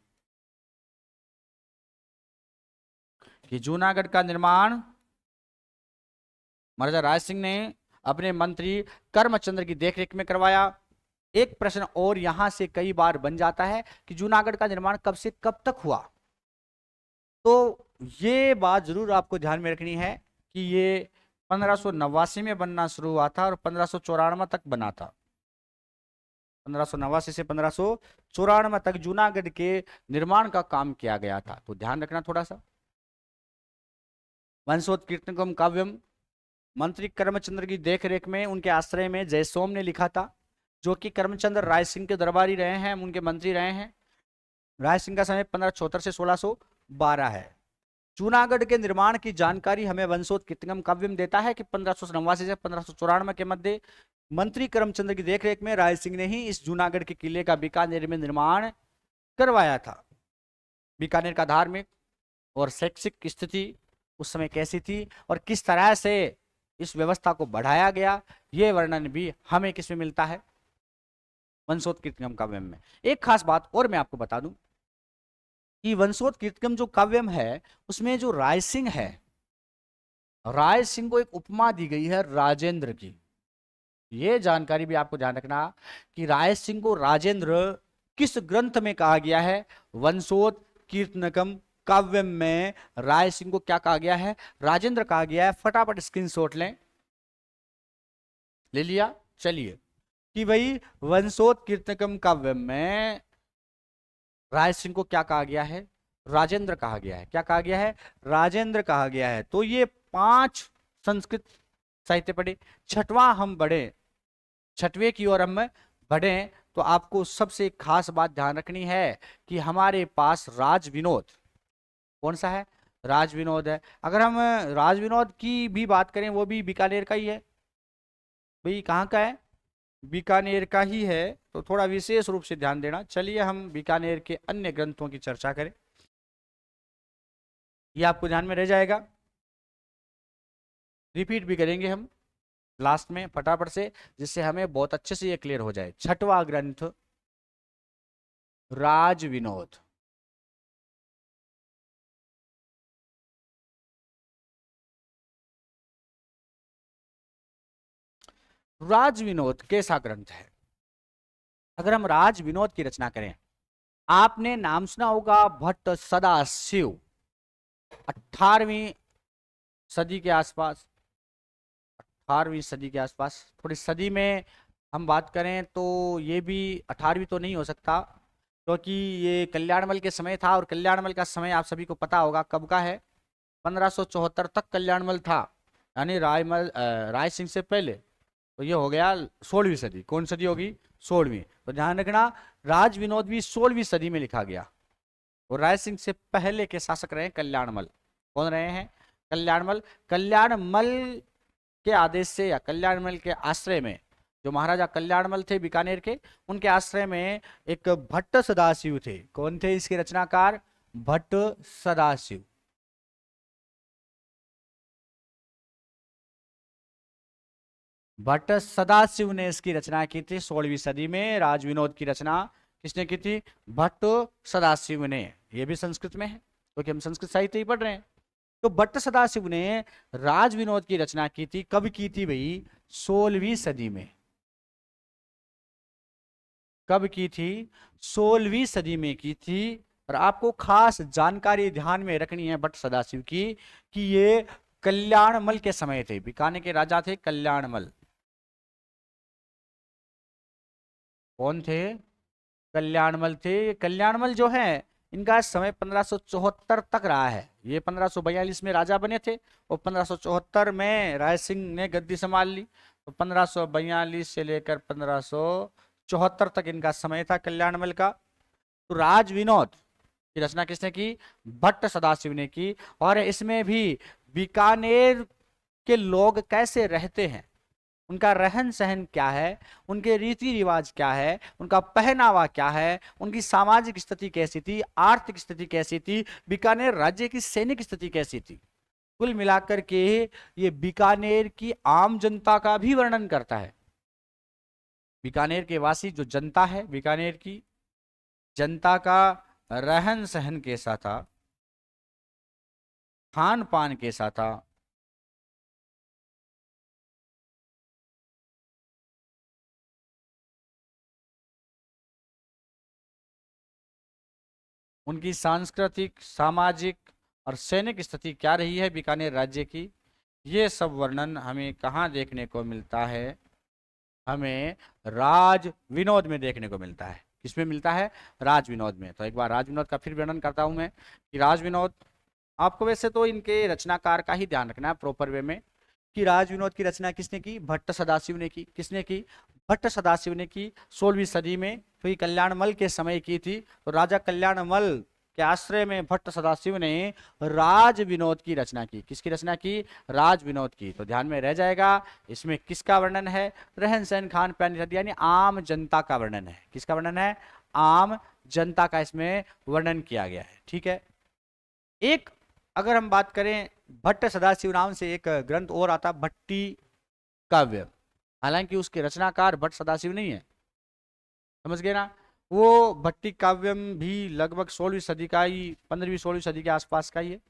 Speaker 1: कि जूनागढ़ का निर्माण महाराजा राय सिंह ने अपने मंत्री करमचंद्र की देखरेख में करवाया। एक प्रश्न और यहां से कई बार बन जाता है कि जूनागढ़ का निर्माण कब से कब तक हुआ। तो ये बात जरूर आपको ध्यान में रखनी है कि ये 1589 में बनना शुरू हुआ था और 1594 तक बना था। 1589 से 1594 तक जूनागढ़ के निर्माण का काम किया गया था। तो ध्यान रखना थोड़ा सा। वंशोत्कीर्तनकम काव्यम मंत्री करमचंद्र की देखरेख में, उनके आश्रय में जयसोम ने लिखा था, जो कि करमचंद्र राय सिंह के दरबारी रहे हैं, उनके मंत्री रहे हैं। राय सिंह का समय 1574 से 1612 है। जूनागढ़ के निर्माण की जानकारी हमें वंशोत्कीर्तनकम काव्यम देता है कि 1589 से 1594 के मध्य मंत्री करमचंद्र की देखरेख में राय सिंह ने ही इस जूनागढ़ के किले का बीकानेर में निर्माण करवाया था। बीकानेर का धार्मिक और शैक्षिक स्थिति उस समय कैसी थी और किस तरह से इस व्यवस्था को बढ़ाया गया, यह वर्णन भी हमें किसमें मिलता है, वंशोत्कीर्तनकम काव्यम में। एक खास बात और मैं आपको बता दूं कि वंशोत्कीर्तनकम जो काव्यम है उसमें जो राय सिंह है, राय सिंह को एक उपमा दी गई है राजेंद्र की। यह जानकारी भी आपको ध्यान रखना कि राय सिंह को राजेंद्र किस ग्रंथ में कहा गया है, वंशोत्कीर्तनकम काव्यम में राय सिंह को क्या कहा गया है, राजेंद्र कहा गया है। फटाफट स्क्रीनशॉट लें, ले लिया, चलिए, कि भाई वंशोत्कीर्तनकम काव्यम में राय सिंह को क्या कहा गया है, राजेंद्र कहा गया है। क्या कहा गया है, राजेंद्र कहा गया है। तो ये 5 संस्कृत साहित्य पढ़े, छठवां हम बढ़े, छठवें की ओर हम बढ़े, तो आपको सबसे खास बात ध्यान रखनी है कि हमारे पास राज विनोद, कौन सा है, राज विनोद है। अगर हम राज विनोद की भी बात करें, वो भी बीकानेर का ही है। भाई कहाँ का है, बीकानेर का ही है, तो थोड़ा विशेष रूप से ध्यान देना। चलिए हम बीकानेर के अन्य ग्रंथों की चर्चा करें, ये आपको ध्यान में रह जाएगा, रिपीट भी करेंगे हम लास्ट में फटाफट से, जिससे हमें बहुत अच्छे से ये क्लियर हो जाए। छठवां ग्रंथ राज विनोद। राज विनोद कैसा ग्रंथ है। अगर हम राज विनोद की रचना करें, आपने नाम सुना होगा भट्ट सदाशिव, 18वीं सदी के आसपास, 18वीं सदी के आसपास। थोड़ी सदी में हम बात करें तो ये भी 18वीं तो नहीं हो सकता, क्योंकि ये कल्याणमल के समय था, और कल्याणमल का समय आप सभी को पता होगा कब का है, 1574 तक कल्याणमल था, यानी राय सिंह से पहले। तो ये हो गया 16वीं सदी। कौन सदी होगी, 16वीं। तो ध्यान रखना राज विनोद भी 16वीं सदी में लिखा गया। और राय सिंह से पहले के शासक रहे कल्याणमल। कौन रहे हैं? कल्याणमल। कल्याणमल के आदेश से या कल्याणमल के आश्रय में, जो महाराजा कल्याणमल थे बीकानेर के, उनके आश्रय में एक भट्ट सदाशिव थे। कौन थे इसके रचनाकार? भट्ट सदाशिव। भट्ट सदाशिव ने इसकी रचना की थी 16वीं सदी में। राज विनोद की रचना किसने की थी? भट्ट सदाशिव ने। यह भी संस्कृत में है क्योंकि हम संस्कृत साहित्य ही पढ़ रहे हैं। तो भट्ट सदाशिव ने राज विनोद की रचना की थी। कब की थी भाई? 16वीं सदी में। कब की थी? 16वीं सदी में की थी। और आपको खास जानकारी ध्यान में रखनी है भट्ट सदाशिव की, कि ये कल्याणमल के समय थे। बीकानेर के राजा थे कल्याणमल। कौन थे? कल्याणमल थे। कल्याणमल जो है, इनका समय 1574 तक रहा है। ये 1542 में राजा बने थे और 1574 में राय सिंह ने गद्दी संभाल ली। तो 1542 से लेकर 1574 तक इनका समय था कल्याणमल का। तो राज विनोद की रचना किसने की? भट्ट सदाशिव ने की। और इसमें भी बीकानेर के लोग कैसे रहते हैं, उनका रहन सहन क्या है, उनके रीति रिवाज क्या है, उनका पहनावा क्या है, उनकी सामाजिक स्थिति कैसी थी, आर्थिक स्थिति कैसी थी, बीकानेर राज्य की सैनिक स्थिति कैसी थी, कुल मिलाकर के ये बीकानेर की आम जनता का भी वर्णन करता है। बीकानेर के वासी जो जनता है, बीकानेर की जनता का रहन सहन कैसा था, खान पान कैसा था, उनकी सांस्कृतिक, सामाजिक और सैनिक स्थिति क्या रही है बीकानेर राज्य की, ये सब वर्णन हमें कहाँ देखने को मिलता है? हमें राज विनोद में देखने को मिलता है। किसमें मिलता है? राज विनोद में। तो एक बार राज विनोद का फिर वर्णन करता हूं मैं कि राज विनोद, आपको वैसे तो इनके रचनाकार का ही ध्यान रखना है प्रॉपर वे में, कि राज विनोद की रचना किसने की? भट्ट सदाशिव ने की। किसने की? भट्ट सदाशिव ने की 16वीं सदी में। तो ये कल्याणमल के समय की थी। तो राजा कल्याणमल के आश्रय में भट्ट सदाशिव ने राज विनोद की रचना की। किसकी रचना की? राज विनोद की। तो ध्यान में रह जाएगा, इसमें किसका वर्णन है? रहन सहन, खान पान, यानी आम जनता का वर्णन है। किसका वर्णन है? आम जनता का इसमें वर्णन किया गया है। ठीक है। एक अगर हम बात करें, भट्ट सदाशिव नाम से एक ग्रंथ और आता, भट्टी काव्य। हालांकि उसके रचनाकार भट्ट सदाशिव नहीं है, समझ गए ना। वो भट्टी काव्यम भी लगभग 16वीं सदी का ही, 15वीं 16वीं सदी के आसपास का ही है।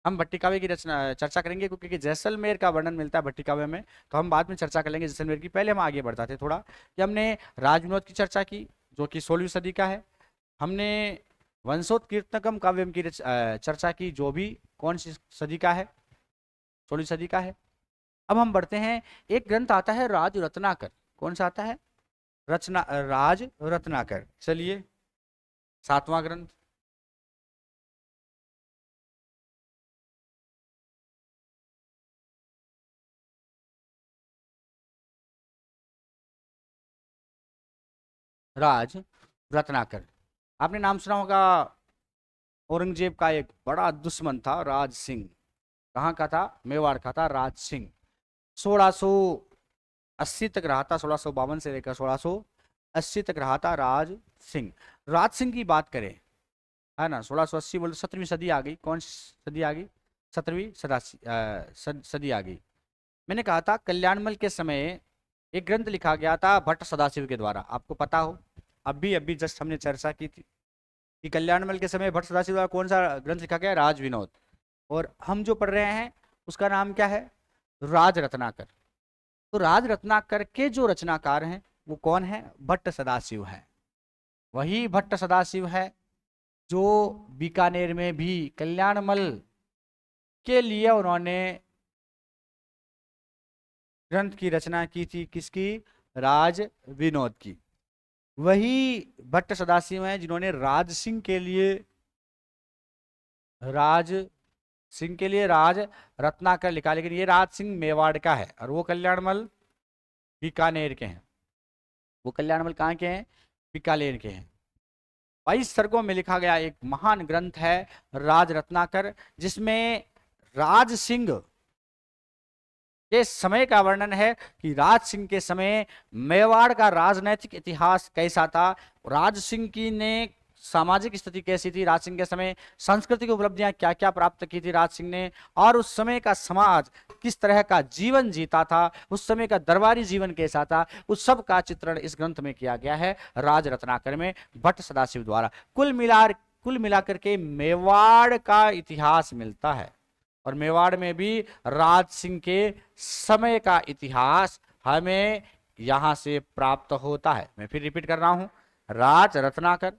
Speaker 1: हम भट्टी काव्य की रचना चर्चा करेंगे क्योंकि जैसलमेर का वर्णन मिलता है भट्टी काव्य में, तो हम बाद में चर्चा कर लेंगे जैसलमेर की। पहले हम आगे बढ़ाते थे थोड़ा, कि हमने राज विनोद की चर्चा की जो कि 16वीं सदी का है। हमने वंशोत्कीर्तनकम काव्यम की चर्चा की जो भी कौन सी सदी का है? 16वीं सदी का है। अब हम बढ़ते हैं, एक ग्रंथ आता है राज रत्नाकर। कौन सा आता है? राज रत्नाकर। चलिए, 7वां ग्रंथ। राज रत्नाकर, आपने नाम सुना होगा। औरंगजेब का एक बड़ा दुश्मन था राज सिंह। कहाँ का था? मेवाड़ का था राज सिंह। 1680 तक रहा था, 1652 से लेकर 1680 तक रहा था राज सिंह। राज सिंह की बात करें, है ना, 1680 बोले 17वीं सदी आ गई। कौन सी सदी आ गई? 17वीं सदी आ गई। मैंने कहा था कल्याणमल के समय एक ग्रंथ लिखा गया था भट्ट सदाशिव के द्वारा, आपको पता हो। अभी अभी जस्ट हमने चर्चा की थी कि कल्याणमल के समय भट्ट सदाशिव द्वारा कौन सा ग्रंथ लिखा गया? राज विनोद। और हम जो पढ़ रहे हैं उसका नाम क्या है? राज रत्नाकर। तो राज रत्नाकर के जो रचनाकार हैं वो कौन है? भट्ट सदाशिव है। वही भट्ट सदाशिव है जो बीकानेर में भी कल्याणमल के लिए उन्होंने ग्रंथ की रचना की थी। किसकी? राज विनोद की। वही भट्ट सदाशिव हैं जिन्होंने राज सिंह के लिए, राज सिंह के लिए राज रत्नाकर लिखा। लेकिन ये राज सिंह मेवाड़ का है और वो कल्याणमल बीकानेर के हैं। वो कल्याणमल कहाँ के हैं? बीकानेर के हैं। 22 सर्गों में लिखा गया एक महान ग्रंथ है राज रत्नाकर, जिसमें राज सिंह के समय का वर्णन है कि राज सिंह के समय मेवाड़ का राजनैतिक इतिहास कैसा था, राज सिंह की ने सामाजिक स्थिति कैसी थी, राज सिंह के समय सांस्कृतिक उपलब्धियां क्या क्या प्राप्त की थी राज सिंह ने, और उस समय का समाज किस तरह का जीवन जीता था, उस समय का दरबारी जीवन कैसा था, उस सब का चित्रण इस ग्रंथ में किया गया है राज रत्नाकर में भट्ट सदाशिव द्वारा। कुल मिलाकर के मेवाड़ का इतिहास मिलता है, और मेवाड़ में भी राज सिंह के समय का इतिहास हमें यहां से प्राप्त होता है। मैं फिर रिपीट कर रहा हूं, राज रत्नाकर,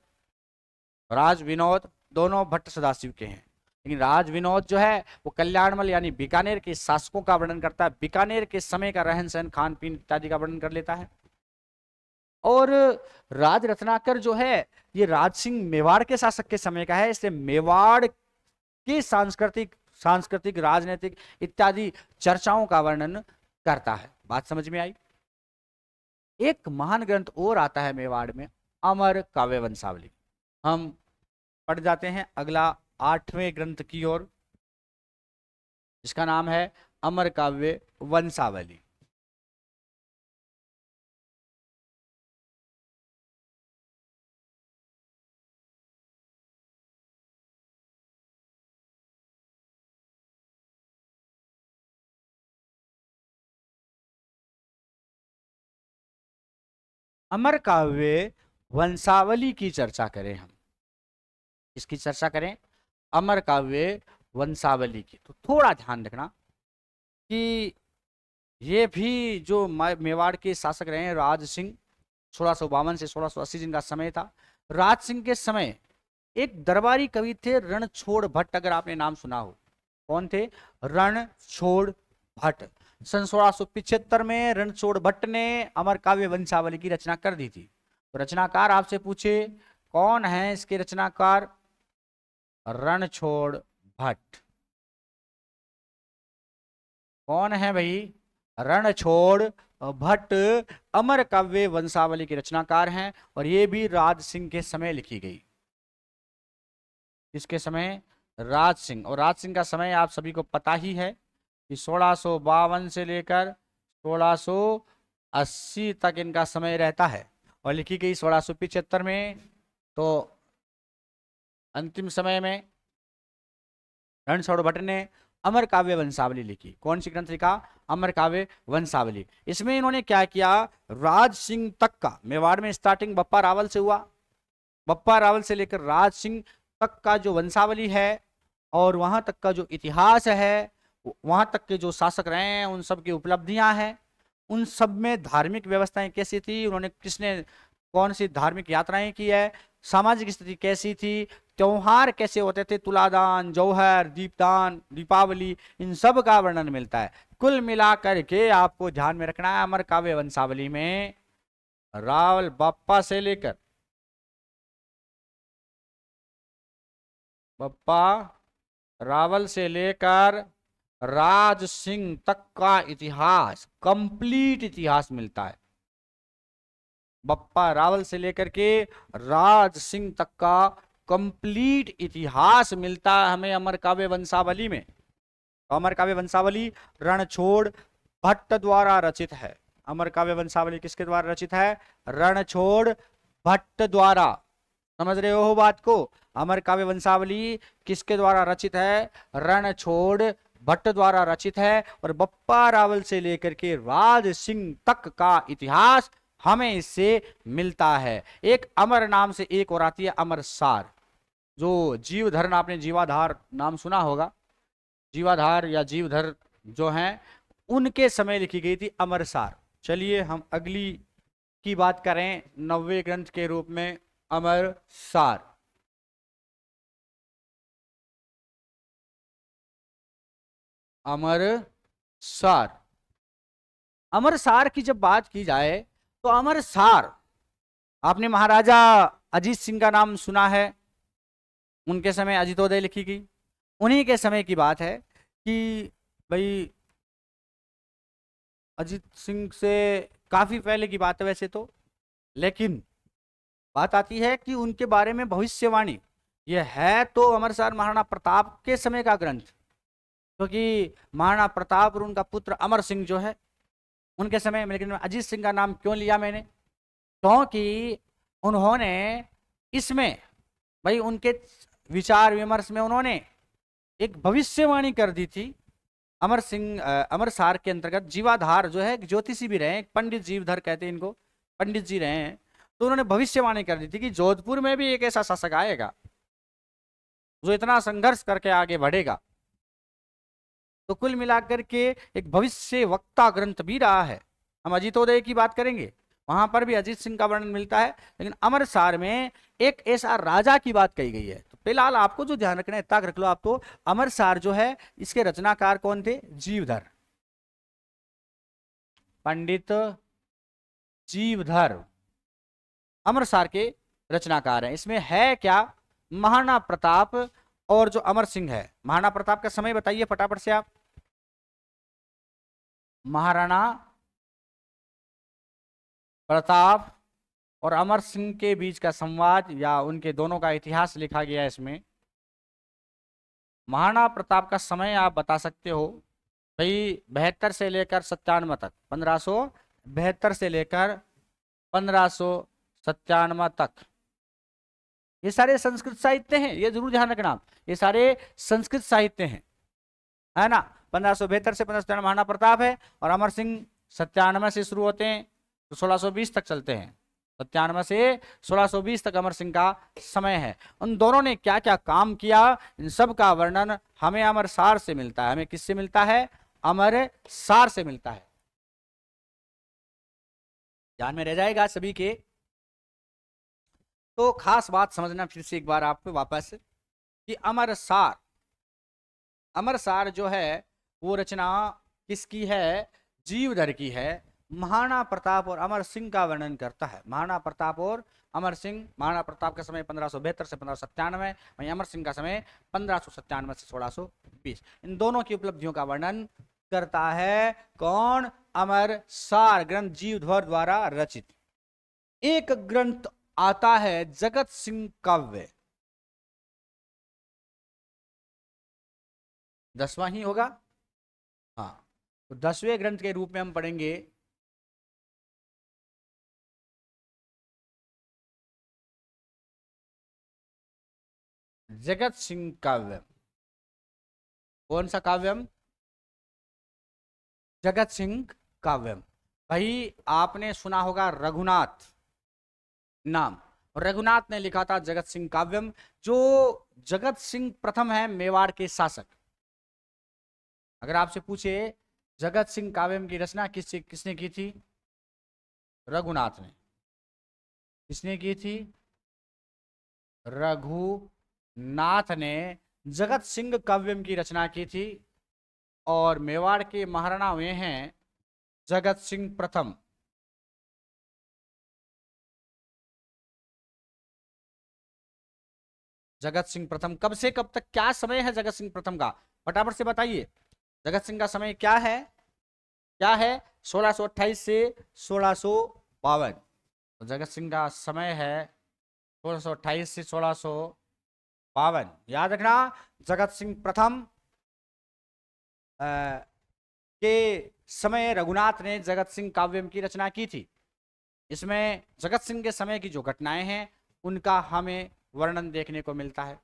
Speaker 1: राज विनोद दोनों भट्ट सदाशिव के हैं, लेकिन राज विनोद जो है वो कल्याणमल यानी बीकानेर के शासकों का वर्णन करता है, बीकानेर के समय का रहन सहन खान पीन इत्यादि का वर्णन कर लेता है। और राज रत्नाकर जो है ये राज सिंह मेवाड़ के शासक के समय का है, इसलिए मेवाड़ की सांस्कृतिक राजनीतिक इत्यादि चर्चाओं का वर्णन करता है। बात समझ में आई। एक महान ग्रंथ और आता है मेवाड़ में, अमर काव्य वंशावली। हम पढ़ जाते हैं अगला 8वें ग्रंथ की ओर, जिसका नाम है अमर काव्य वंशावली। अमर काव्य वंशावली की चर्चा करें हम, इसकी चर्चा करें अमर काव्य वंशावली की, तो थोड़ा ध्यान रखना कि ये भी जो मेवाड़ के शासक रहे हैं राज सिंह, 1652 से 1680 जिनका समय था, राज सिंह के समय एक दरबारी कवि थे रणछोड़ भट्ट, अगर आपने नाम सुना हो। कौन थे? रणछोड़ भट्ट। सन 1675 में रणछोड़ भट्ट ने अमर काव्य वंशावली की रचना कर दी थी। तो रचनाकार आपसे पूछे कौन है इसके रचनाकार? रणछोड़ भट्ट। कौन है भाई? रणछोड़ भट्ट अमर काव्य वंशावली के रचनाकार हैं, और ये भी राज सिंह के समय लिखी गई। किसके समय? राज सिंह। और राज सिंह का समय आप सभी को पता ही है कि 1652 से लेकर 1680 तक इनका समय रहता है, और लिखी गई 1675 में। तो अंतिम समय में रणछोड़ भट्ट ने अमर काव्य वंशावली लिखी। कौन सी ग्रंथ लिखा? अमर काव्य वंशावली। इसमें इन्होंने क्या किया, राज सिंह तक का, मेवाड़ में स्टार्टिंग बप्पा रावल से हुआ, बप्पा रावल से लेकर राज सिंह तक का जो वंशावली है और वहां तक का जो इतिहास है, वहां तक के जो शासक रहे हैं उन सब की उपलब्धियां हैं, उन सब में धार्मिक व्यवस्थाएं कैसी थी, उन्होंने किसने कौन सी धार्मिक यात्राएं की है, सामाजिक स्थिति कैसी थी, त्योहार कैसे होते थे, तुलादान, जौहर, दीपदान, दीपावली, इन सब का वर्णन मिलता है। कुल मिलाकर के आपको ध्यान में रखना है अमर काव्य वंशावली में रावल बप्पा से लेकर बप्पा रावल से लेकर राज सिंह तक का इतिहास, कंप्लीट इतिहास मिलता है। बप्पा रावल से लेकर के राज सिंह तक का कंप्लीट इतिहास मिलता है हमें अमर काव्य वंशावली में। अमर काव्य वंशावली रणछोड़ भट्ट द्वारा रचित है। अमर काव्य वंशावली किसके द्वारा रचित है? रणछोड़ भट्ट द्वारा। समझ रहे हो बात को? अमर काव्य वंशावली किसके द्वारा रचित है? रणछोड़ भट्ट द्वारा रचित है, और बप्पा रावल से लेकर के राज सिंह तक का इतिहास हमें इससे मिलता है। एक अमर नाम से एक और आती है अमरसार, जो जीवधर, आपने जीवाधार नाम सुना होगा, जीवाधार या जीवधर जो हैं उनके समय लिखी गई थी अमरसार। चलिए हम अगली की बात करें 90वें ग्रंथ के रूप में अमरसार। अमरसार, अमरसार की जब बात की जाए तो अमरसार, आपने महाराजा अजीत सिंह का नाम सुना है, उनके समय अजितोदय लिखी गई, उन्हीं के समय की बात है कि भाई अजीत सिंह से काफी पहले की बात है वैसे तो, लेकिन बात आती है कि उनके बारे में भविष्यवाणी, यह है तो अमरसर महाराणा प्रताप के समय का ग्रंथ, क्योंकि महाराणा प्रताप और उनका पुत्र अमर सिंह जो है उनके समय में। लेकिन अजीत सिंह का नाम क्यों लिया मैंने, क्योंकि उन्होंने इसमें भाई उनके विचार विमर्श में उन्होंने एक भविष्यवाणी कर दी थी। अमर सिंह अमरसार के अंतर्गत जीवाधार जो है ज्योतिषी भी रहे, पंडित जीवधर कहते हैं इनको, पंडित जी रहे हैं, तो उन्होंने भविष्यवाणी कर दी थी कि जोधपुर में भी एक ऐसा शासक आएगा जो इतना संघर्ष करके आगे बढ़ेगा। तो कुल मिलाकर के एक भविष्य वक्ता ग्रंथ भी रहा है। हम अजीतोदय की बात करेंगे, वहां पर भी अजीत सिंह का वर्णन मिलता है, लेकिन अमरसार में एक ऐसा राजा की बात कही गई है। तो फिलहाल आपको जो ध्यान रखना है इतना रख लो आप, तो अमरसार जो है इसके रचनाकार कौन थे, जीवधर, पंडित जीवधर अमरसार के रचनाकार हैं। इसमें है क्या, महाराणा प्रताप और जो अमर सिंह है, महाराणा प्रताप का समय बताइए फटाफट से आप। महाराणा प्रताप और अमर सिंह के बीच का संवाद या उनके दोनों का इतिहास लिखा गया है इसमें। महाराणा प्रताप का समय आप बता सकते हो भाई 72 से लेकर 97 तक, 1572 से लेकर 1597 तक। ये सारे संस्कृत साहित्य हैं, ये जरूर ध्यान रखना, ये सारे संस्कृत साहित्य हैं, है ना। 1572 से 1597 महाराणा प्रताप है, और अमर सिंह 97 से शुरू होते हैं तो 1620 तक चलते हैं। 97 से 1620 तक अमर सिंह का समय है। उन दोनों ने क्या क्या काम किया, इन सब का वर्णन हमें अमरसार से मिलता है। हमें किससे मिलता है, अमरसार से मिलता है। ध्यान में रह जाएगा सभी के। तो खास बात समझना फिर से एक बार आपको वापस, कि अमरसार, अमरसार जो है वो रचना किसकी है, जीवधर की है। महाराणा प्रताप और अमर सिंह का वर्णन करता है। महाराणा प्रताप और अमर सिंह, महाराणा प्रताप का समय 1572 से 1597, वहीं अमर सिंह का समय 1597 से 1620। इन दोनों की उपलब्धियों का वर्णन करता है कौन, अमरसार ग्रंथ जीवधर द्वारा रचित। एक ग्रंथ आता है जगत सिंह काव्य, 10वां ही होगा, हाँ। तो 10वें ग्रंथ के रूप में हम पढ़ेंगे जगत सिंह काव्यम। कौन सा काव्यम, जगत सिंह काव्यम। भाई आपने सुना होगा रघुनाथ नाम, रघुनाथ ने लिखा था जगत सिंह काव्यम। जो जगत सिंह प्रथम है मेवाड़ के शासक। अगर आपसे पूछे जगत सिंह काव्यम की रचना किसने की थी, रघुनाथ ने। किसने की थी, रघुनाथ ने जगत सिंह काव्यम की रचना की थी। और मेवाड़ के महाराणा हुए हैं जगत सिंह प्रथम। जगत सिंह प्रथम कब से कब तक, क्या समय है जगत सिंह प्रथम का, फटाफट से बताइए। जगत सिंह का समय क्या है, क्या है, 1628 से 1652। तो जगत सिंह का समय है 1628 से 1652। याद रखना, जगत सिंह प्रथम के समय रघुनाथ ने जगत सिंह काव्यम की रचना की थी। इसमें जगत सिंह के समय की जो घटनाएं हैं उनका हमें वर्णन देखने को मिलता है।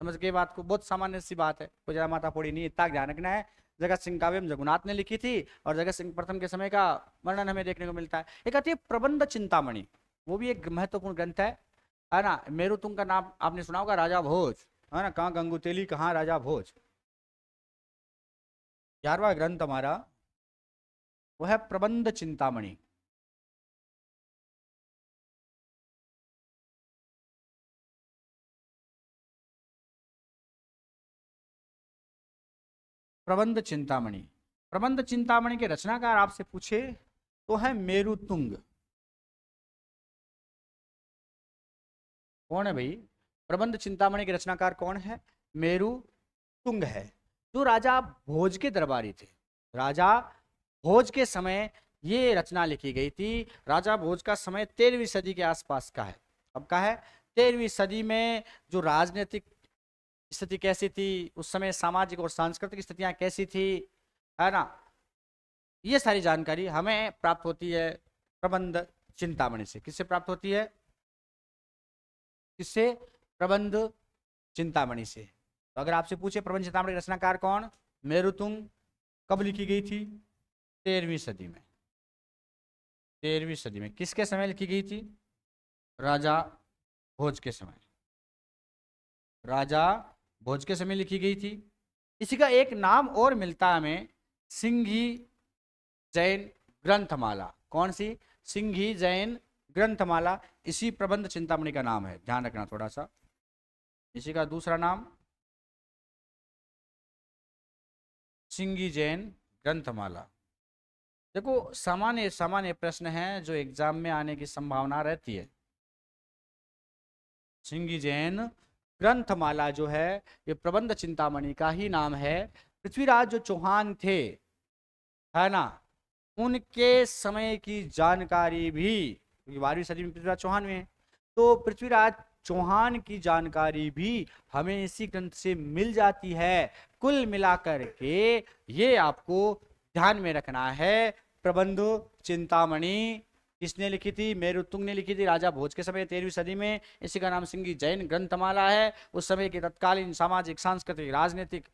Speaker 1: समझ गए बात को, बहुत सामान्य सी बात है, कोई ज्यादा माथा फोड़ी नहीं, इतना ध्यान रखना है। जगत सिंह काव्यम रघुनाथ ने लिखी थी और जगत सिंह प्रथम के समय का वर्णन हमें देखने को मिलता है। एक आती है प्रबंध चिंतामणि, वो भी एक महत्वपूर्ण ग्रंथ है ना। मेरुतुंग का नाम आपने सुना होगा, राजा भोज, है ना। कहाँ गंगू तेली, कहाँ राजा भोज। 11वां ग्रंथ हमारा वो है प्रबंध चिंतामणि। प्रबंध चिंतामणि, प्रबंध चिंतामणि के रचनाकार आपसे पूछे तो है मेरुतुंग। कौन है भाई, प्रबंध चिंतामणि के रचनाकार कौन है, मेरुतुंग है, जो राजा भोज के दरबारी थे। राजा भोज के समय ये रचना लिखी गई थी। राजा भोज का समय 13वीं सदी के आसपास का है। अब का है 13वीं सदी में जो राजनीतिक स्थिति कैसी थी, उस समय सामाजिक और सांस्कृतिक स्थितियां कैसी थी, है ना, ये सारी जानकारी हमें प्राप्त होती है प्रबंध चिंतामणि से। किससे प्राप्त होती है? किससे? प्रबंध चिंतामणि से। तो अगर आपसे पूछे प्रबंध चिंतामणि रचनाकार कौन, मेरुतुंग, कब लिखी गई थी? 13वीं सदी में। 13वीं सदी में किसके समय लिखी गई थी? राजा भोज के समय। राजा भोज के समय लिखी गई थी। इसी का एक नाम और मिलता है हमें, सिंघी जैन ग्रंथमाला। कौन सी? सिंघी जैन ग्रंथमाला इसी प्रबंध चिंतामणि का नाम है, ध्यान रखना थोड़ा सा। इसी का दूसरा नाम सिंघी जैन ग्रंथमाला। देखो सामान्य सामान्य प्रश्न है जो एग्जाम में आने की संभावना रहती है। सिंघी जैन ग्रंथमाला जो है ये प्रबंध चिंतामणि का ही नाम है। पृथ्वीराज जो चौहान थे, है ना, उनके समय की जानकारी भी, क्योंकि 12वीं सदी में पृथ्वीराज चौहान में है, तो पृथ्वीराज चौहान की जानकारी भी हमें इसी ग्रंथ से मिल जाती है। कुल मिलाकर के ये आपको ध्यान में रखना है। प्रबंध चिंतामणि किसने लिखी थी? मेरुतुंग ने लिखी थी राजा भोज के समय 13वीं सदी में। इसी का नाम सिंघी जैन ग्रंथमाला है। उस समय की तत्कालीन सामाजिक सांस्कृतिक राजनीतिक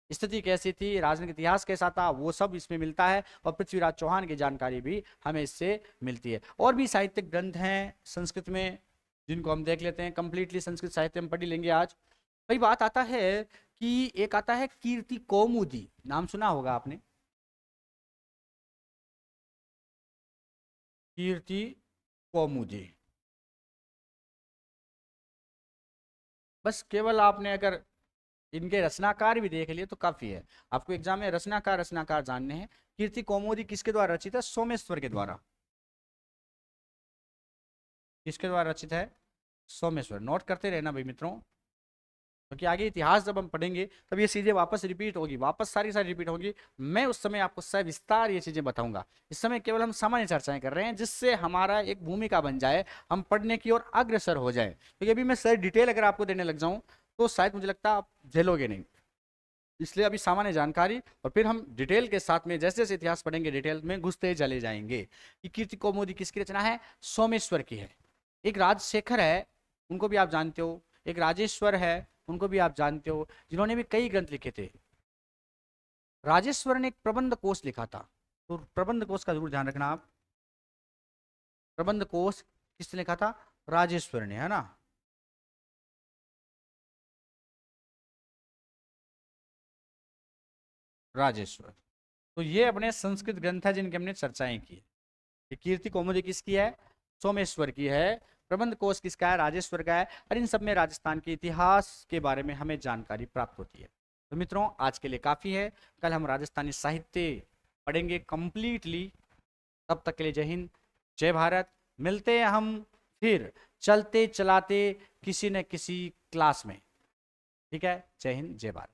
Speaker 1: स्थिति कैसी थी, राजनीतिक इतिहास कैसा था, वो सब इसमें मिलता है। और पृथ्वीराज चौहान की जानकारी भी हमें इससे मिलती है। और भी साहित्यिक ग्रंथ हैं संस्कृत में जिनको हम देख लेते हैं। कंप्लीटली संस्कृत साहित्य हम पढ़ लेंगे आज। कई बात आता है कि एक आता है कीर्ति कौमुदी, नाम सुना होगा आपने, कीर्ति कौमुदी। बस केवल आपने अगर इनके रचनाकार भी देख लिए तो काफी है। आपको एग्जाम में रचनाकार रचनाकार जानने हैं। कीर्ति कौमुदी किसके द्वारा रचित है? सोमेश्वर के द्वारा। किसके द्वारा रचित है? सोमेश्वर। नोट करते रहना भाई मित्रों, क्योंकि आगे इतिहास जब हम पढ़ेंगे तब ये चीजें वापस रिपीट होगी, वापस सारी सारी रिपीट होगी। मैं उस समय आपको सविस्तार ये चीजें बताऊंगा। इस समय केवल हम सामान्य चर्चाएं कर रहे हैं जिससे हमारा एक भूमिका बन जाए, हम पढ़ने की ओर अग्रसर हो जाए। क्योंकि अभी मैं सर डिटेल अगर आपको देने लग जाऊं तो शायद मुझे लगता है आप झेलोगे नहीं। इसलिए अभी सामान्य जानकारी और फिर हम डिटेल के साथ में जैसे जैसे इतिहास पढ़ेंगे डिटेल में घुसते चले जाएंगे। कि कीर्ति कौमुदी किसकी रचना है? सोमेश्वर की है। एक राजशेखर है, उनको भी आप जानते हो। एक राजेश्वर है, उनको भी आप जानते हो, जिन्होंने भी कई ग्रंथ लिखे थे। राजेश्वर ने एक प्रबंध कोश लिखा था, तो प्रबंध कोश का जरूर ध्यान रखना आप। प्रबंध कोश किसने लिखा था? राजेश्वर ने, है ना। राजेश्वर। तो ये अपने संस्कृत ग्रंथ है जिनकी हमने चर्चाएं की। कीर्ति कौमुदी किसकी है? सोमेश्वर की है। प्रबंध कोश किसका है? राजेश्वर का है। और इन सब में राजस्थान के इतिहास के बारे में हमें जानकारी प्राप्त होती है। तो मित्रों आज के लिए काफी है। कल हम राजस्थानी साहित्य पढ़ेंगे कंप्लीटली। तब तक के लिए जय हिंद, जय भारत। मिलते हैं हम फिर चलते चलाते किसी न किसी क्लास में। ठीक है, जय हिंद, जय भारत।